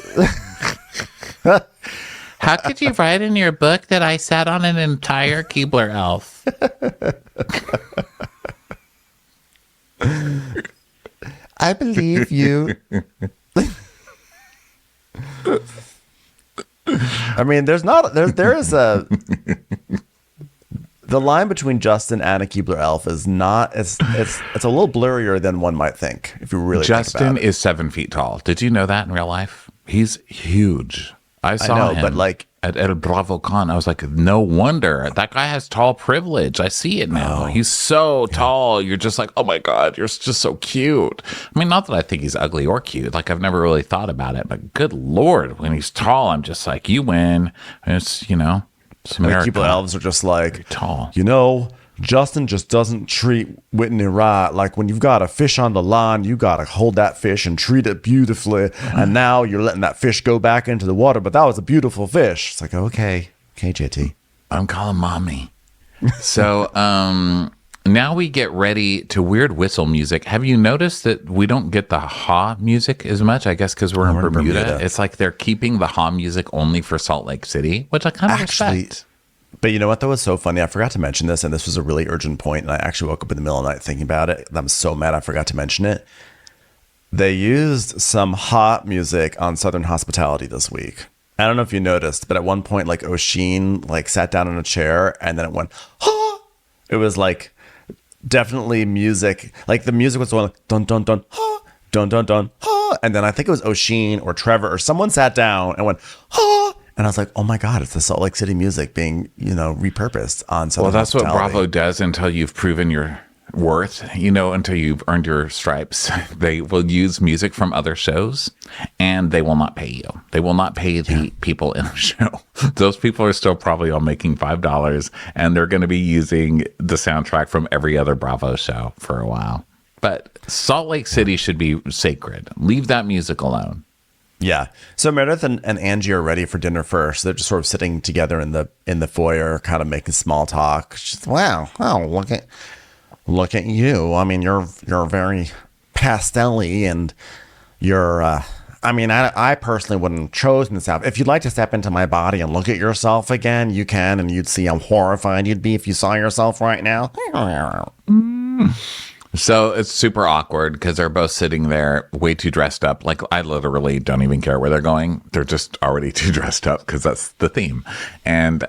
how could you write in your book that I sat on an entire Keebler elf? I believe you. I mean, there is a the line between Justin and a Keebler elf is not it's a little blurrier than one might think if you really Justin think about it. is 7 feet tall. Did you know that in real life? He's huge. I saw him but like at El Bravo Con. I was like, no wonder that guy has tall privilege. I see it now. He's so tall. You're just like, oh my God, you're just so cute. I mean, not that I think he's ugly or cute. Like I've never really thought about it, but good Lord, when he's tall, I'm just like, you win. And it's, it's America. Keebler elves are just like tall. Justin just doesn't treat Whitney right. Like when you've got a fish on the line, you got to hold that fish and treat it beautifully. And now you're letting that fish go back into the water, but that was a beautiful fish. It's like, okay, JT. I'm calling mommy. So now we get ready to weird whistle music. Have you noticed that we don't get the ha music as much? I guess because we're in Bermuda. It's like they're keeping the ha music only for Salt Lake City, which I kind of respect. But you know what? That was so funny. I forgot to mention this, and this was a really urgent point, and I actually woke up in the middle of the night thinking about it. I'm so mad I forgot to mention it. They used some hot music on Southern Hospitality this week. I don't know if you noticed, but at one point, like O'Sheen, like sat down in a chair, and then it went, ha! It was like definitely music. Like the music was going dun dun dun ha, dun dun dun ha, and then I think it was O'Sheen or Trevor or someone sat down and went ha. And I was like, oh my God, it's the Salt Lake City music being, repurposed on Southern Well, that's what Hospitality. Bravo does until you've proven your worth, until you've earned your stripes. They will use music from other shows and they will not pay you. They will not pay the people in the show. Those people are still probably all making $5 and they're going to be using the soundtrack from every other Bravo show for a while. But Salt Lake City should be sacred. Leave that music alone. Yeah. So Meredith and Angie are ready for dinner first. They're just sort of sitting together in the foyer, kind of making small talk. She's, wow, oh, look at you. I mean, you're very pastel-y, and you're I mean, I personally wouldn't have chosen this outfit. If you'd like to step into my body and look at yourself again, you can, and you'd see how horrified you'd be if you saw yourself right now. So it's super awkward because they're both sitting there way too dressed up. Like, I literally don't even care where they're going. They're just already too dressed up because that's the theme. And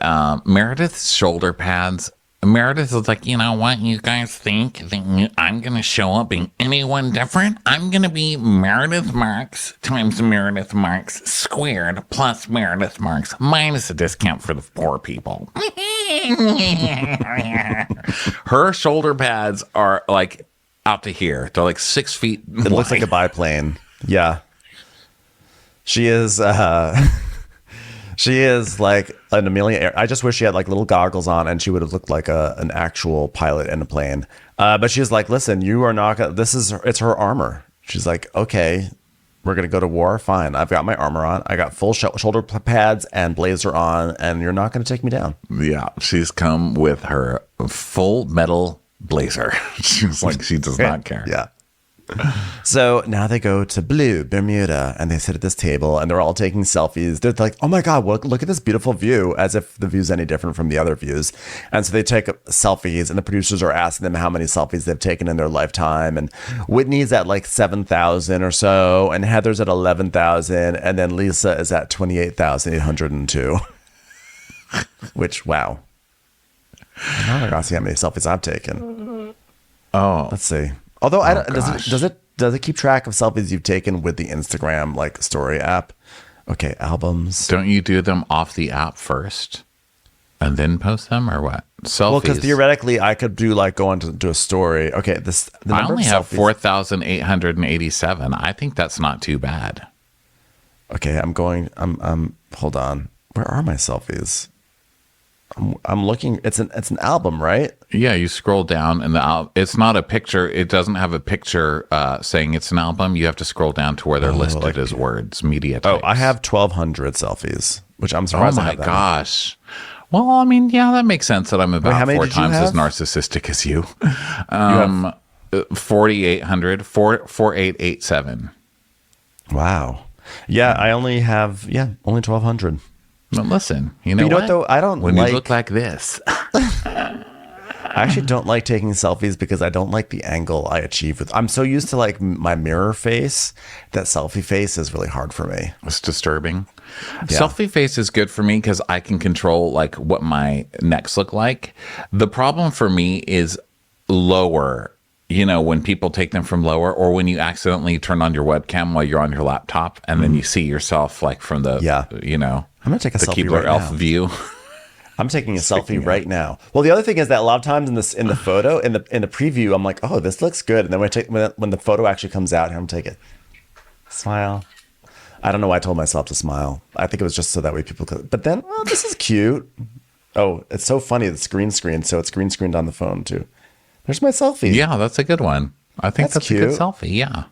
Meredith's shoulder pads. Meredith is like, you know what, you guys think that I'm going to show up being anyone different? I'm going to be Meredith Marks times Meredith Marks squared plus Meredith Marks minus a discount for the poor people. Her shoulder pads are like out to here. They're like 6 feet It looks like a biplane. Yeah. She is she is like an Amelia. I just wish she had like little goggles on and she would have looked like an actual pilot in a plane. But she's like, listen, you are not gonna, it's her armor. She's like, okay, we're going to go to war. Fine. I've got my armor on. I got full shoulder pads and blazer on, and you're not going to take me down. Yeah. She's come with her full metal blazer. She's like, she does not care. Yeah. So now they go to Blue, Bermuda, and they sit at this table and they're all taking selfies. They're like, oh my God, look at this beautiful view, as if the view's any different from the other views. And so they take selfies, and the producers are asking them how many selfies they've taken in their lifetime. And Whitney's at like 7,000 or so, and Heather's at 11,000, and then Lisa is at 28,802. Which, wow. Now I gotta see how many selfies I've taken. Oh. Let's see. Although does it keep track of selfies you've taken with the Instagram like story app? Okay, albums. Don't you do them off the app first and then post them, or what? Selfies. Well, because theoretically I could do like go into do a story. Okay, I only have 4,887. I think that's not too bad. Okay, I'm hold on. Where are my selfies? I'm looking. It's an album, right? Yeah, you scroll down, and it's not a picture. It doesn't have a picture saying it's an album. You have to scroll down to where they're listed as words, media types. Oh, I have 1,200 selfies, which I'm surprised. Oh my gosh. Well, I mean, yeah, that makes sense that I'm about 4 times as narcissistic as you. 4,800, 4,887. Wow. Yeah, I only have only 1,200. But listen, you know what though? I don't when you look like this. I actually don't like taking selfies because I don't like the angle I achieve with. I'm so used to like my mirror face that selfie face is really hard for me. It's disturbing. Yeah. Selfie face is good for me because I can control like what my necks look like. The problem for me is lower. You know, when people take them from lower, or when you accidentally turn on your webcam while you're on your laptop, and then you see yourself like from the, you know, I'm gonna take a selfie Keebler right Elf now. view. I'm taking a selfie right now. Well, the other thing is that a lot of times in the photo, in the preview, I'm like, oh, this looks good, and then when the photo actually comes out, here I'm taking smile. I don't know why I told myself to smile. I think it was just so that way people could. But then, oh, this is cute. Oh, it's so funny. The screen, so it's green screened on the phone too. There's my selfie. Yeah, that's a good one. I think that's cute. A good selfie. Yeah.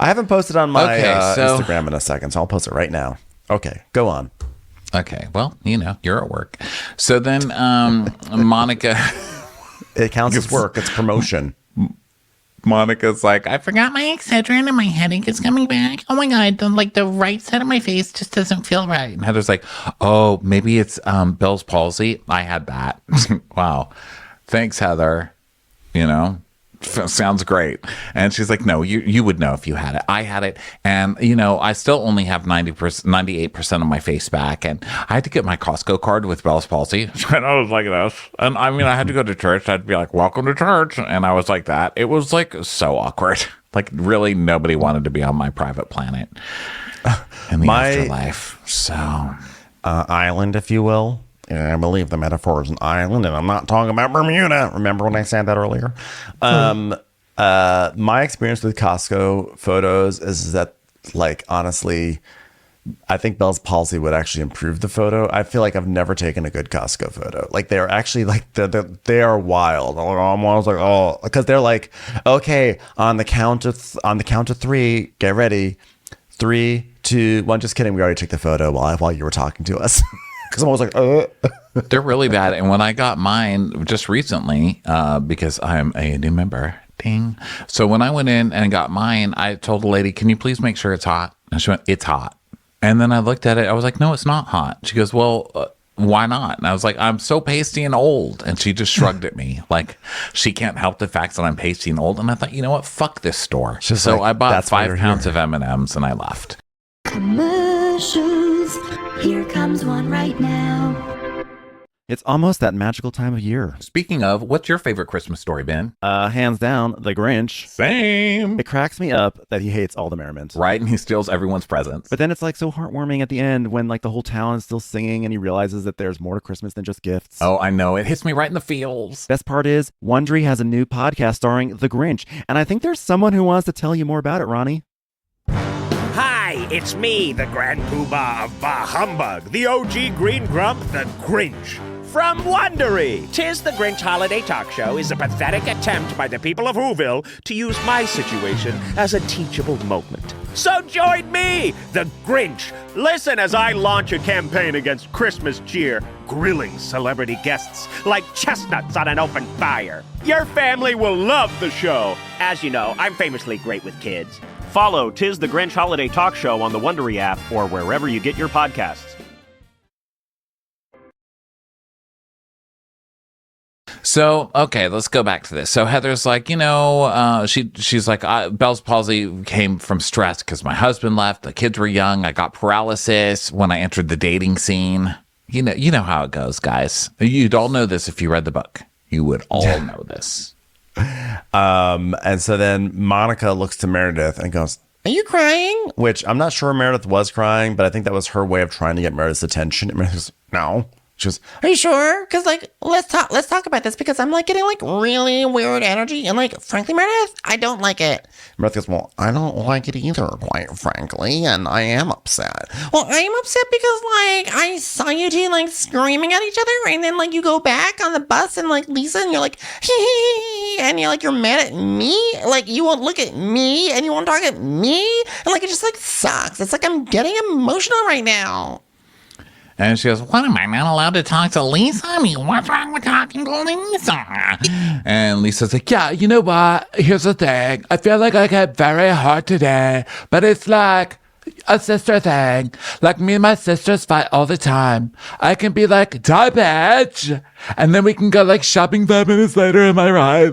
I haven't posted on my Instagram in a second, so I'll post it right now. Okay, go on. Okay, well, you know, you're at work. So then Monica... It counts as work. It's promotion. Monica's like, I forgot my Excedrin and my headache is coming back. Oh my God, the right side of my face just doesn't feel right. And Heather's like, oh, maybe it's Bell's palsy. I had that. Wow. Thanks, Heather. You know, sounds great. And she's like, no, you would know if you had it. I had it. And, you know, I still only have 98% of my face back. And I had to get my Costco card with Bell's palsy. And I was like this. And I mean, I had to go to church. I'd be like, welcome to church. And I was like that. It was like so awkward. Like really nobody wanted to be on my private planet in the afterlife. So island, if you will. I believe the metaphor is an island, and I'm not talking about Bermuda. Remember when I said that earlier? My experience with Costco photos is that, like, honestly, I think Bell's palsy would actually improve the photo. I feel like I've never taken a good Costco photo. Like, they're actually, like, they are wild. I was like, oh, because they're like, okay, on the count of 3, get ready. 3, to, well, just kidding. We already took the photo while you were talking to us. Because I'm always like, They're really bad. And when I got mine just recently, because I'm a new member, ding. So when I went in and got mine, I told the lady, can you please make sure it's hot? And she went, it's hot. And then I looked at it. I was like, no, it's not hot. She goes, well, why not? And I was like, I'm so pasty and old. And she just shrugged at me. Like, she can't help the fact that I'm pasty and old. And I thought, you know what? Fuck this store. So I bought 5 pounds of M&Ms and I left. Commercials. Here comes one right now. It's almost that magical time of year. Speaking of, what's your favorite Christmas story, Ben? Hands down, The Grinch. Same. It cracks me up that he hates all the merriment. Right, and he steals everyone's presents. But then it's like so heartwarming at the end when like the whole town is still singing and he realizes that there's more to Christmas than just gifts. Oh, I know. It hits me right in the feels. Best part is, Wondery has a new podcast starring The Grinch. And I think there's someone who wants to tell you more about it, Ronnie. Hi, it's me, the Grand Poobah of Bah Humbug, the OG Green Grump, the Grinch. From Wondery, 'Tis the Grinch Holiday Talk Show is a pathetic attempt by the people of Whoville to use my situation as a teachable moment. So join me, the Grinch. Listen as I launch a campaign against Christmas cheer, grilling celebrity guests like chestnuts on an open fire. Your family will love the show. As you know, I'm famously great with kids. Follow 'Tis the Grinch Holiday Talk Show on the Wondery app or wherever you get your podcasts. So, okay, let's go back to this. So Heather's like, she's like, Bell's palsy came from stress because my husband left, the kids were young, I got paralysis when I entered the dating scene. You know how it goes, guys. You'd all know this if you read the book. You would all know this. And so then Monica looks to Meredith and goes, are you crying? Which I'm not sure Meredith was crying, but I think that was her way of trying to get Meredith's attention. And Meredith goes, no. She goes, are you sure? Because let's talk about this because I'm getting really weird energy and frankly, Meredith, I don't like it. Meredith goes, well, I don't like it either, quite frankly, and I am upset. Well, I am upset because I saw you two screaming at each other, and then you go back on the bus and Lisa, and you're like, hee, and you're mad at me, you won't look at me, and you won't talk at me, and it just sucks. It's I'm getting emotional right now. And she goes, what, am I not allowed to talk to Lisa? I mean, what's wrong with talking to Lisa? And Lisa's like, yeah, you know what? Here's the thing. I feel like I get very hard today, but it's like a sister thing. Me and my sisters fight all the time. I can be like, die, bitch. And then we can go shopping 5 minutes later. Am I right?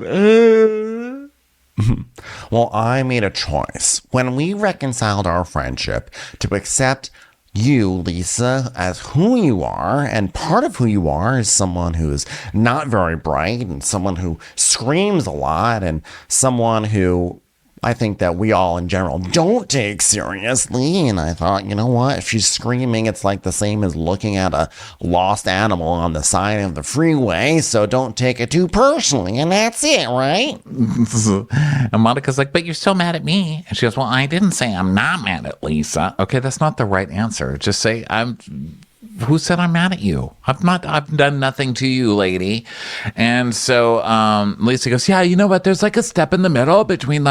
Well, I made a choice when we reconciled our friendship to accept you, Lisa, as who you are, and part of who you are is someone who is not very bright and someone who screams a lot and someone who I think that we all in general don't take seriously. And I thought, you know what? If she's screaming, it's the same as looking at a lost animal on the side of the freeway. So don't take it too personally. And that's it, right? And Monica's like, but you're still mad at me. And she goes, well, I didn't say I'm not mad at Lisa. Okay, that's not the right answer. Just say who said I'm mad at you? I've done nothing to you, lady. And so Lisa goes, yeah, you know what? There's a step in the middle between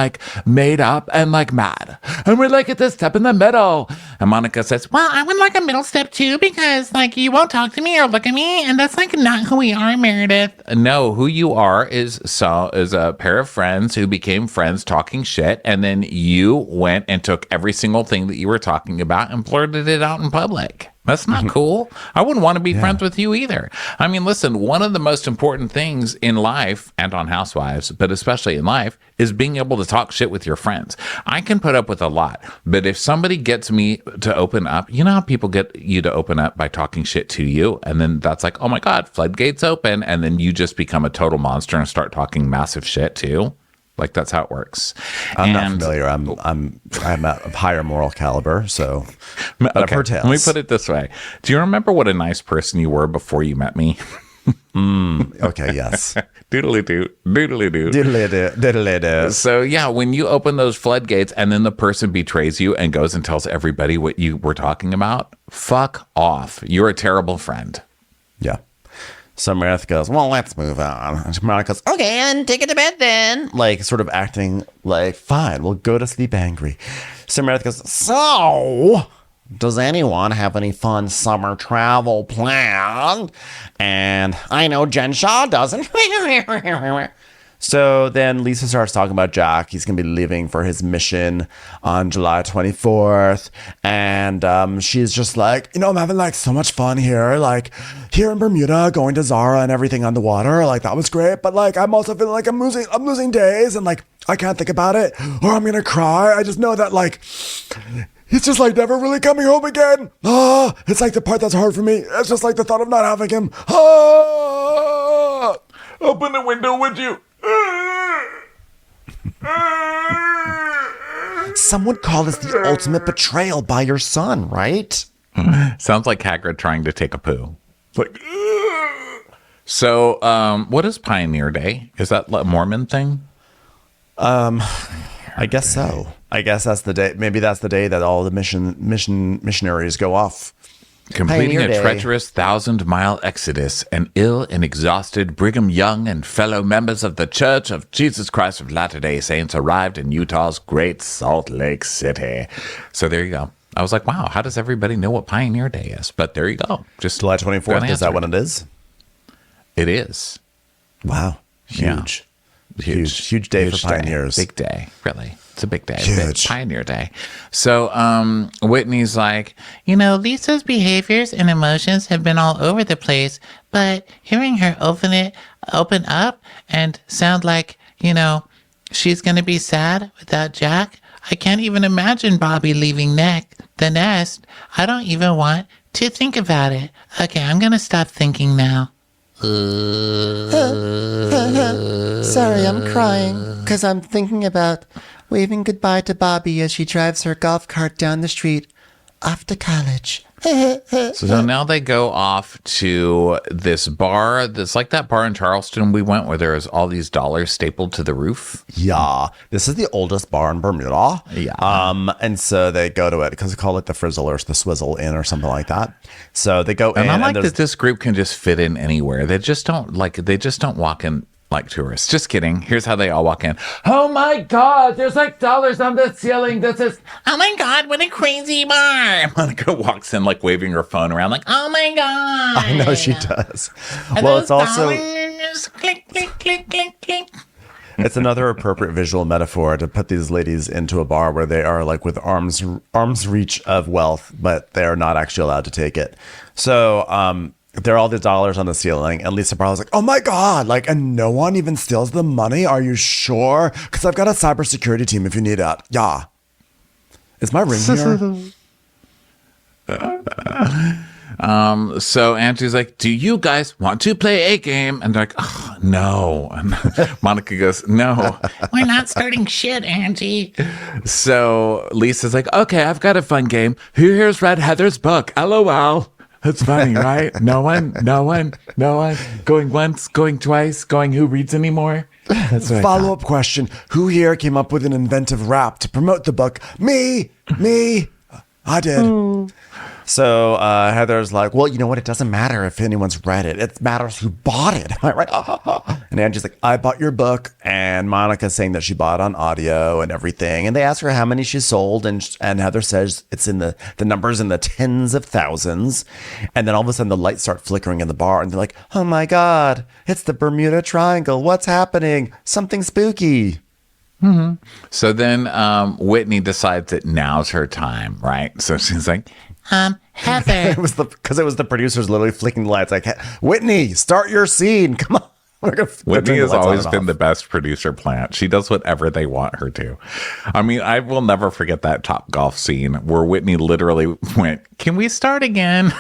made up and mad. And we're at this step in the middle. And Monica says, well, I would like a middle step too because you won't talk to me or look at me. And that's not who we are, Meredith. No, who you are is a pair of friends who became friends talking shit. And then you went and took every single thing that you were talking about and blurted it out in public. That's not cool. I wouldn't want to be friends with you either. I mean, listen, one of the most important things in life and on Housewives, but especially in life, is being able to talk shit with your friends. I can put up with a lot, but if somebody gets me to open up, you know how people get you to open up by talking shit to you? And then that's oh my God, floodgates open. And then you just become a total monster and start talking massive shit too. That's how it works. I'm not familiar. I'm of higher moral caliber, so but I've heard tales. Let me put it this way. Do you remember what a nice person you were before you met me? Okay, yes. Doodly-doo, doodly-doo. Diddly-doo, diddly-doo. So yeah, when you open those floodgates and then the person betrays you and goes and tells everybody what you were talking about, fuck off. You're a terrible friend. Yeah. So Meredith goes, well, let's move on. And Monica goes, okay, and take it to bed then. sort of acting fine, we'll go to sleep angry. So Meredith goes, so does anyone have any fun summer travel planned? And I know Jen Shaw doesn't. So then Lisa starts talking about Jack. He's going to be leaving for his mission on July 24th. And she's just like, I'm having like so much fun here. Like here in Bermuda, going to Zara and everything on the water. Like that was great. But like, I'm also feeling like I'm losing days. And like, I can't think about it or I'm going to cry. I just know that like, he's just like never really coming home again. It's like the part that's hard for me. It's just like the thought of not having him. Open the window, would you? Some would call this the ultimate betrayal by your son, right? Sounds like Hagrid trying to take a poo. Like, so, what is Pioneer Day? Is that a Mormon thing? I guess so. I guess that's the day. Maybe that's the day that all the missionaries go off. Completing Pioneer a Day. treacherous 1,000-mile exodus, an ill and exhausted Brigham Young and fellow members of the Church of Jesus Christ of Latter-day Saints arrived in Utah's Great Salt Lake City. So there you go. I was like, wow, how does everybody know what Pioneer Day is? But there you go. Just July 24th, is that when it is? It is. Wow. Huge. Yeah. Huge day for pioneers. Big day, really. It's a big day. Huge. Pioneer Day. So Whitney's like, Lisa's behaviors and emotions have been all over the place, but hearing her open up and sound like, she's going to be sad without Jack. I can't even imagine Bobby leaving the nest. I don't even want to think about it. Okay, I'm going to stop thinking now. Sorry, I'm crying because I'm thinking about waving goodbye to Bobby as she drives her golf cart down the street off to college. So now they go off to this bar. That's like that bar in Charleston we went where there's all these dollars stapled to the roof. Yeah. This is the oldest bar in Bermuda. Yeah. And so they go to it because they call it the Frizzle or the Swizzle Inn or something like that. So they go in. And I like that this group can just fit in anywhere. They just don't walk in like tourists. Just kidding. Here's how they all walk in. Oh my God, there's like dollars on the ceiling. This is, oh my God, what a crazy bar. Monica walks in like waving her phone around like, oh my God. I know she does. Are Well, those it's also dollars? Click, click, click, click, click. it's another appropriate visual metaphor to put these ladies into a bar where they are like with arm's reach of wealth, but they're not actually allowed to take it. So, there are all the dollars on the ceiling, and Lisa Barlow's like, oh my God, like, and no one even steals the money? Are you sure? Because I've got a cybersecurity team if you need it. Yeah. Is my ring here? So Angie's like, do you guys want to play a game? And they're like, oh, no. And Monica goes, no, we're not starting shit, Angie. So Lisa's like, okay, I've got a fun game. Here's Red Heather's book. LOL. That's funny, right? No one. Going once, going twice, going who reads anymore? That's what Follow-up question. Who here came up with an inventive rap to promote the book? Me. I did. So Heather's like, well, you know what? It doesn't matter if anyone's read it. It matters who bought it. Am I right? And Angie's like, I bought your book. And Monica's saying that she bought it on audio and everything. And they ask her how many she sold. And Heather says it's in the numbers in the tens of thousands. And then all of a sudden the lights start flickering in the bar. And they're like, oh my God, it's the Bermuda Triangle. What's happening? Something spooky. Mm-hmm. So then Whitney decides that now's her time, right? So she's like, Heather. It was the producers literally flicking the lights like, Whitney, start your scene. Come on. Whitney has always been the best producer plant. She does whatever they want her to. I mean, I will never forget that Top Golf scene where Whitney literally went, can we start again?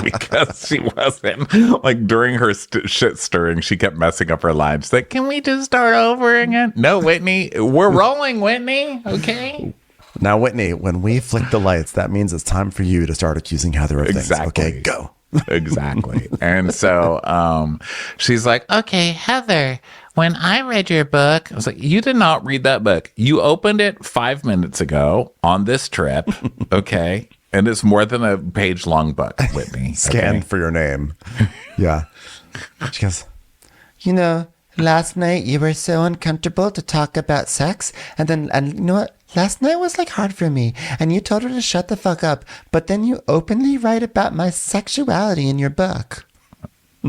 Because she wasn't, like, during her shit stirring, she kept messing up her lines. Like, can we just start over again? No, Whitney, we're rolling, Whitney. Okay. Now, Whitney, when we flick the lights, that means it's time for you to start accusing Heather of things. Okay, go. Exactly. And so she's like, okay, Heather, when I read your book, I was like, you did not read that book. You opened it 5 minutes ago on this trip. Okay. And it's more than a page-long book, Whitney. Scanned for your name. Yeah. She goes, last night you were so uncomfortable to talk about sex. And you know what? last night was like hard for me, and you told her to shut the fuck up, but then you openly write about my sexuality in your book.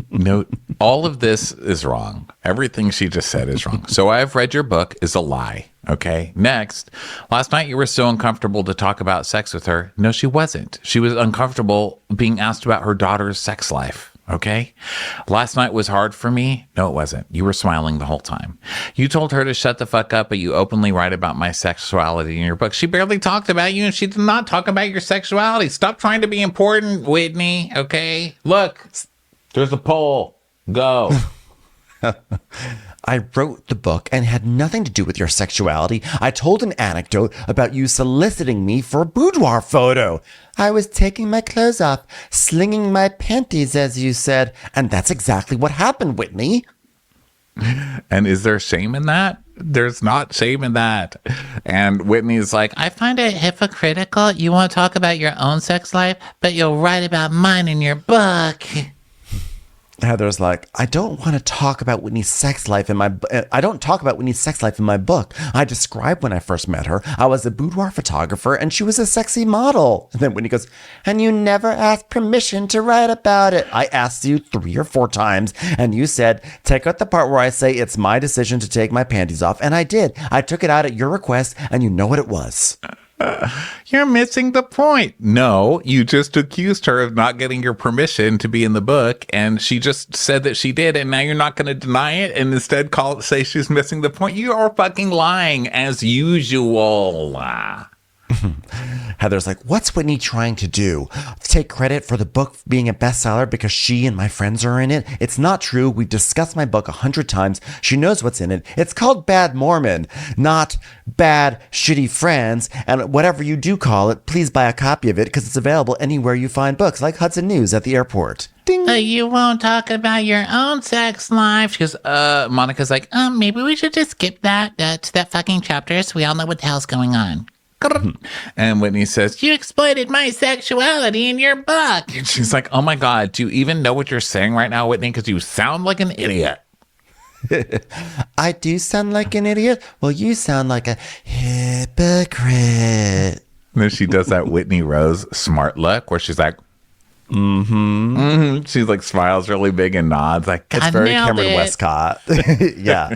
No, all of this is wrong. Everything she just said is wrong. So I've read your book is a lie. Okay. Next, last night you were so uncomfortable to talk about sex with her. No, she wasn't. She was uncomfortable being asked about her daughter's sex life. Okay. Last night was hard for me. No, it wasn't. You were smiling the whole time. You told her to shut the fuck up, but you openly write about my sexuality in your book. She barely talked about you, and she did not talk about your sexuality. Stop trying to be important, Whitney. Okay. Look, there's a poll. Go. I wrote the book and had nothing to do with your sexuality. I told an anecdote about you soliciting me for a boudoir photo. I was taking my clothes off, slinging my panties, as you said, and that's exactly what happened, Whitney. And is there shame in that? There's not shame in that. And Whitney's like, I find it hypocritical. You won't talk about your own sex life, but you'll write about mine in your book. Heather's like, I don't want to talk about Whitney's sex life in my I don't talk about Whitney's sex life in my book. I described when I first met her. I was a boudoir photographer and she was a sexy model. And then Whitney goes, and you never asked permission to write about it. I asked you 3 or 4 times and you said, take out the part where I say it's my decision to take my panties off. And I did. I took it out at your request and you know what it was. You're missing the point. No, you just accused her of not getting your permission to be in the book, and she just said that she did, and now you're not going to deny it and instead say she's missing the point. You are fucking lying as usual. Heather's like, what's Whitney trying to do? Take credit for the book being a bestseller because she and my friends are in it? It's not true. We've discussed my book 100 times. She knows what's in it. It's called Bad Mormon, not Bad Shitty Friends. And whatever you do call it, please buy a copy of it because it's available anywhere you find books, like Hudson News at the airport. Ding. You won't talk about your own sex life. She goes, Monica's like, maybe we should just skip that to that fucking chapter so we all know what the hell's going on. And Whitney says, you exploited my sexuality in your book. And she's like, oh my God, do you even know what you're saying right now, Whitney? Because you sound like an idiot. I do sound like an idiot? Well, you sound like a hypocrite. And then she does that Whitney Rose smart look where she's like, She's like smiles really big and nods like, it's very Cameron Westcott. Yeah.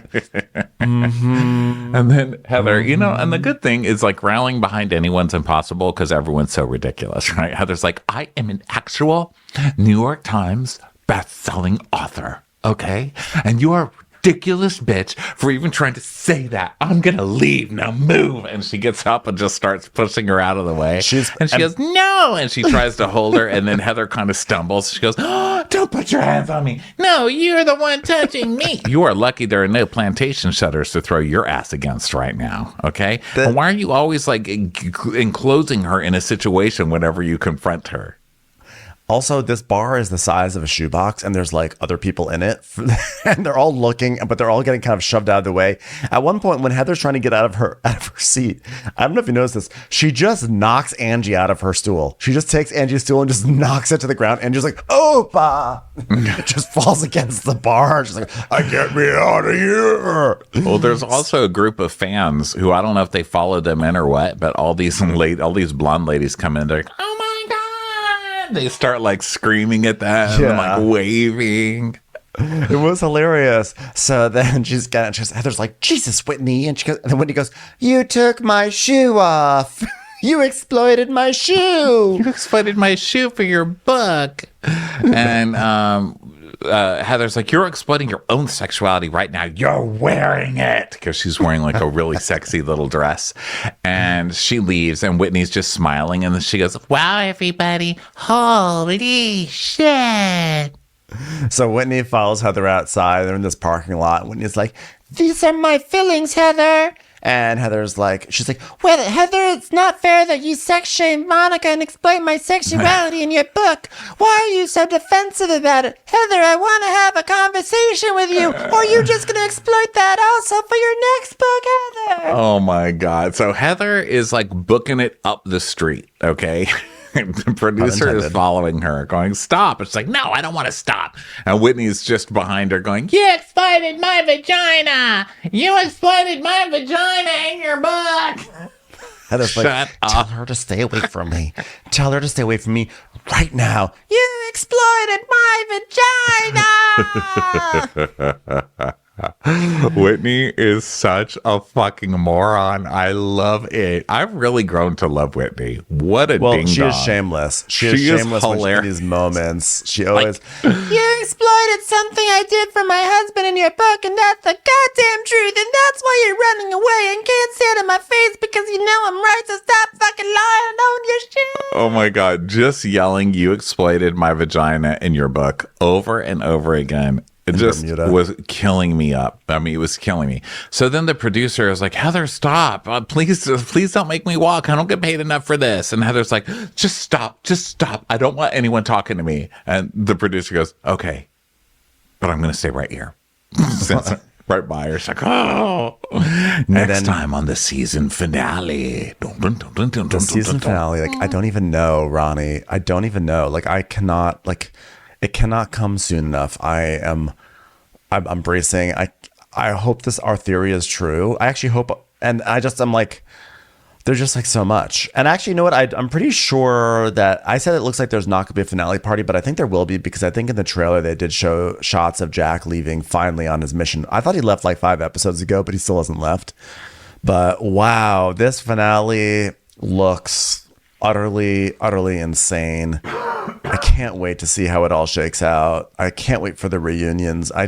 And then Heather, and the good thing is like rallying behind anyone's impossible because everyone's so ridiculous, right? Heather's like, I am an actual New York Times best-selling author, okay? And you are ridiculous bitch for even trying to say that. I'm gonna leave now, move. And she gets up and just starts pushing her out of the way. She goes, no, and she tries to hold her, and then Heather kind of stumbles. She goes, oh, don't put your hands on me. No, you're the one touching me. You are lucky there are no plantation shutters to throw your ass against right now, okay? And why are you always like enclosing her in a situation whenever you confront her? Also, this bar is the size of a shoebox, and there's like other people in it, and they're all looking, but they're all getting kind of shoved out of the way. At one point, when Heather's trying to get out of her seat, I don't know if you noticed this, she just knocks Angie out of her stool. She just takes Angie's stool and just knocks it to the ground. Angie's like, "Opa!" It just falls against the bar. She's like, "I get me out of here." Well, there's also a group of fans who I don't know if they followed them in or what, but all these blonde ladies come in. They're like, "Oh my God!" They start like screaming at them and like waving. It was hilarious. So then Heather's like, Jesus, Whitney. And then Whitney goes, you took my shoe off. You exploited my shoe. You exploited my shoe for your book. And Heather's like, you're exploiting your own sexuality right now. You're wearing it. Because she's wearing like a really sexy little dress. And she leaves and Whitney's just smiling. And then she goes, wow, everybody. Holy shit. So Whitney follows Heather outside. They're in this parking lot. Whitney's like, these are my feelings, Heather. And Heather's like, she's like, well, Heather, it's not fair that you sex shame Monica and exploit my sexuality in your book. Why are you so defensive about it? Heather, I want to have a conversation with you. Or are you just going to exploit that also for your next book, Heather? Oh my God. So Heather is like booking it up the street, okay? The producer is following her, going, stop. It's like, no, I don't want to stop. And Whitney's just behind her going, you exploited my vagina. You exploited my vagina in your book. Heather's Shut like, up. tell her to stay away from me. Tell her to stay away from me right now. You exploited my vagina. Whitney is such a fucking moron. I love it. I've really grown to love Whitney. What a Well, ding she is dong. shameless. She is She is shameless when she- in hilarious. these moments. She always, You exploited something I did for my husband in your book, and that's the goddamn truth, and that's why you're running away and can't say it in my face because you know I'm right, so stop fucking lying and own your shit. Oh my God. Just yelling, you exploited my vagina in your book over and over again. It just Bermuda. was killing me up. I mean, it was killing me. So then the producer was like, Heather, stop. Please don't make me walk. I don't get paid enough for this. And Heather's like, just stop. I don't want anyone talking to me. And the producer goes, okay, but I'm going to stay right here. Sits right by her. She's like, oh. Next time on the season finale. the season finale, like, I don't even know, Ronnie. I don't even know. Like, I cannot, like, it cannot come soon enough. I'm bracing. I hope our theory is true. I actually hope, and I'm like, there's just like so much. And actually, you know what? I'm pretty sure that I said it looks like there's not going to be a finale party, but I think there will be, because I think in the trailer they did show shots of Jack leaving finally on his mission. I thought he left like 5 episodes ago, but he still hasn't left. But wow, this finale looks utterly insane. I can't wait to see how it all shakes out. I can't wait for the reunions. I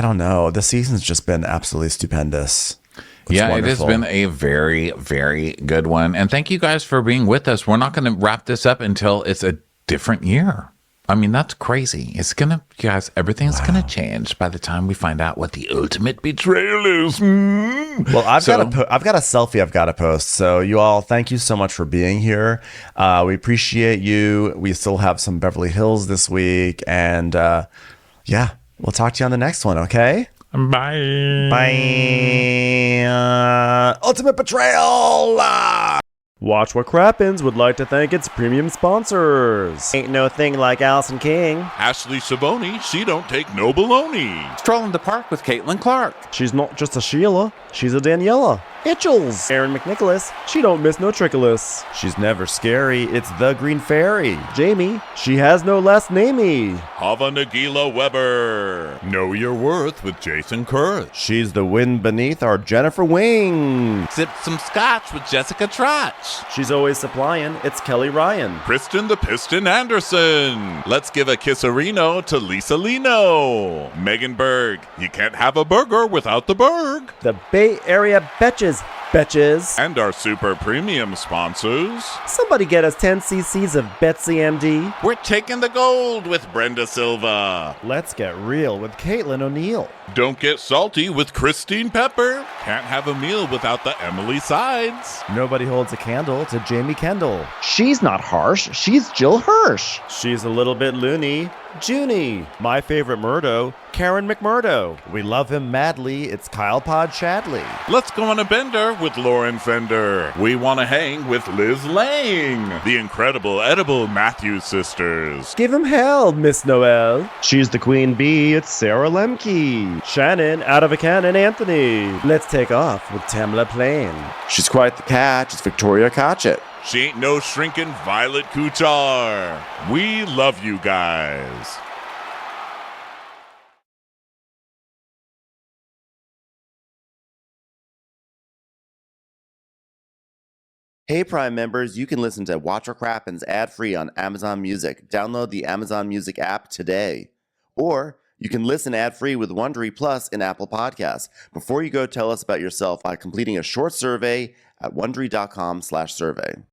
don't know. The season's just been absolutely stupendous. It's It has wonderful. been a very, very good one. And thank you guys for being with us. We're not going to wrap this up until it's a different year. I mean, that's crazy. It's going to, guys, everything's going to change by the time we find out what the ultimate betrayal is. Well, I've got a selfie I've got to post. So you all, thank you so much for being here. We appreciate you. We still have some Beverly Hills this week. And yeah, we'll talk to you on the next one, okay? Bye. Bye. Ultimate Betrayal. Watch What Crappens would like to thank its premium sponsors. Ain't no thing like Allison King. Ashley Savoni, she don't take no baloney. Strolling the park with Caitlin Clark. She's not just a Sheila, she's a Daniela. Hitchels. Aaron McNicholas, she don't miss no trickolas. She's never scary. It's the Green Fairy. Jamie, she has no last namey. Hava Nagila Weber. Know your worth with Jason Kurth. She's the wind beneath our Jennifer Wing. Sip some scotch with Jessica Trotch. She's always supplying. It's Kelly Ryan. Kristen the Piston Anderson. Let's give a kisserino to Lisa Lino. Megan Berg. You can't have a burger without the Berg. The Bay Area Betches. And our super premium sponsors. Somebody get us 10 cc's of Betsy MD. We're taking the gold with Brenda Silva. Let's get real with Caitlin O'Neill. Don't get salty with Christine Pepper. Can't have a meal without the Emily Sides. Nobody holds a candle to Jamie Kendall. She's not harsh. She's Jill Hirsch. She's a little bit loony. Junie. My favorite Murdo, Karen McMurdo. We love him madly. It's Kyle Pod Shadley. Let's go on a bender with Lauren Fender. We want to hang with Liz Lang. The incredible edible Matthews sisters. Give him hell, Miss Noel. She's the queen bee. It's Sarah Lemke. Shannon, out of a cannon, Anthony. Let's take off with Tamla Plain. She's quite the catch. It's Victoria Cotchett. She ain't no shrinking Violet Kuchar. We love you guys. Hey Prime members, you can listen to Watch What Crappens ad-free on Amazon Music. Download the Amazon Music app today. Or you can listen ad-free with Wondery Plus in Apple Podcasts. Before you go, tell us about yourself by completing a short survey at Wondery.com/survey.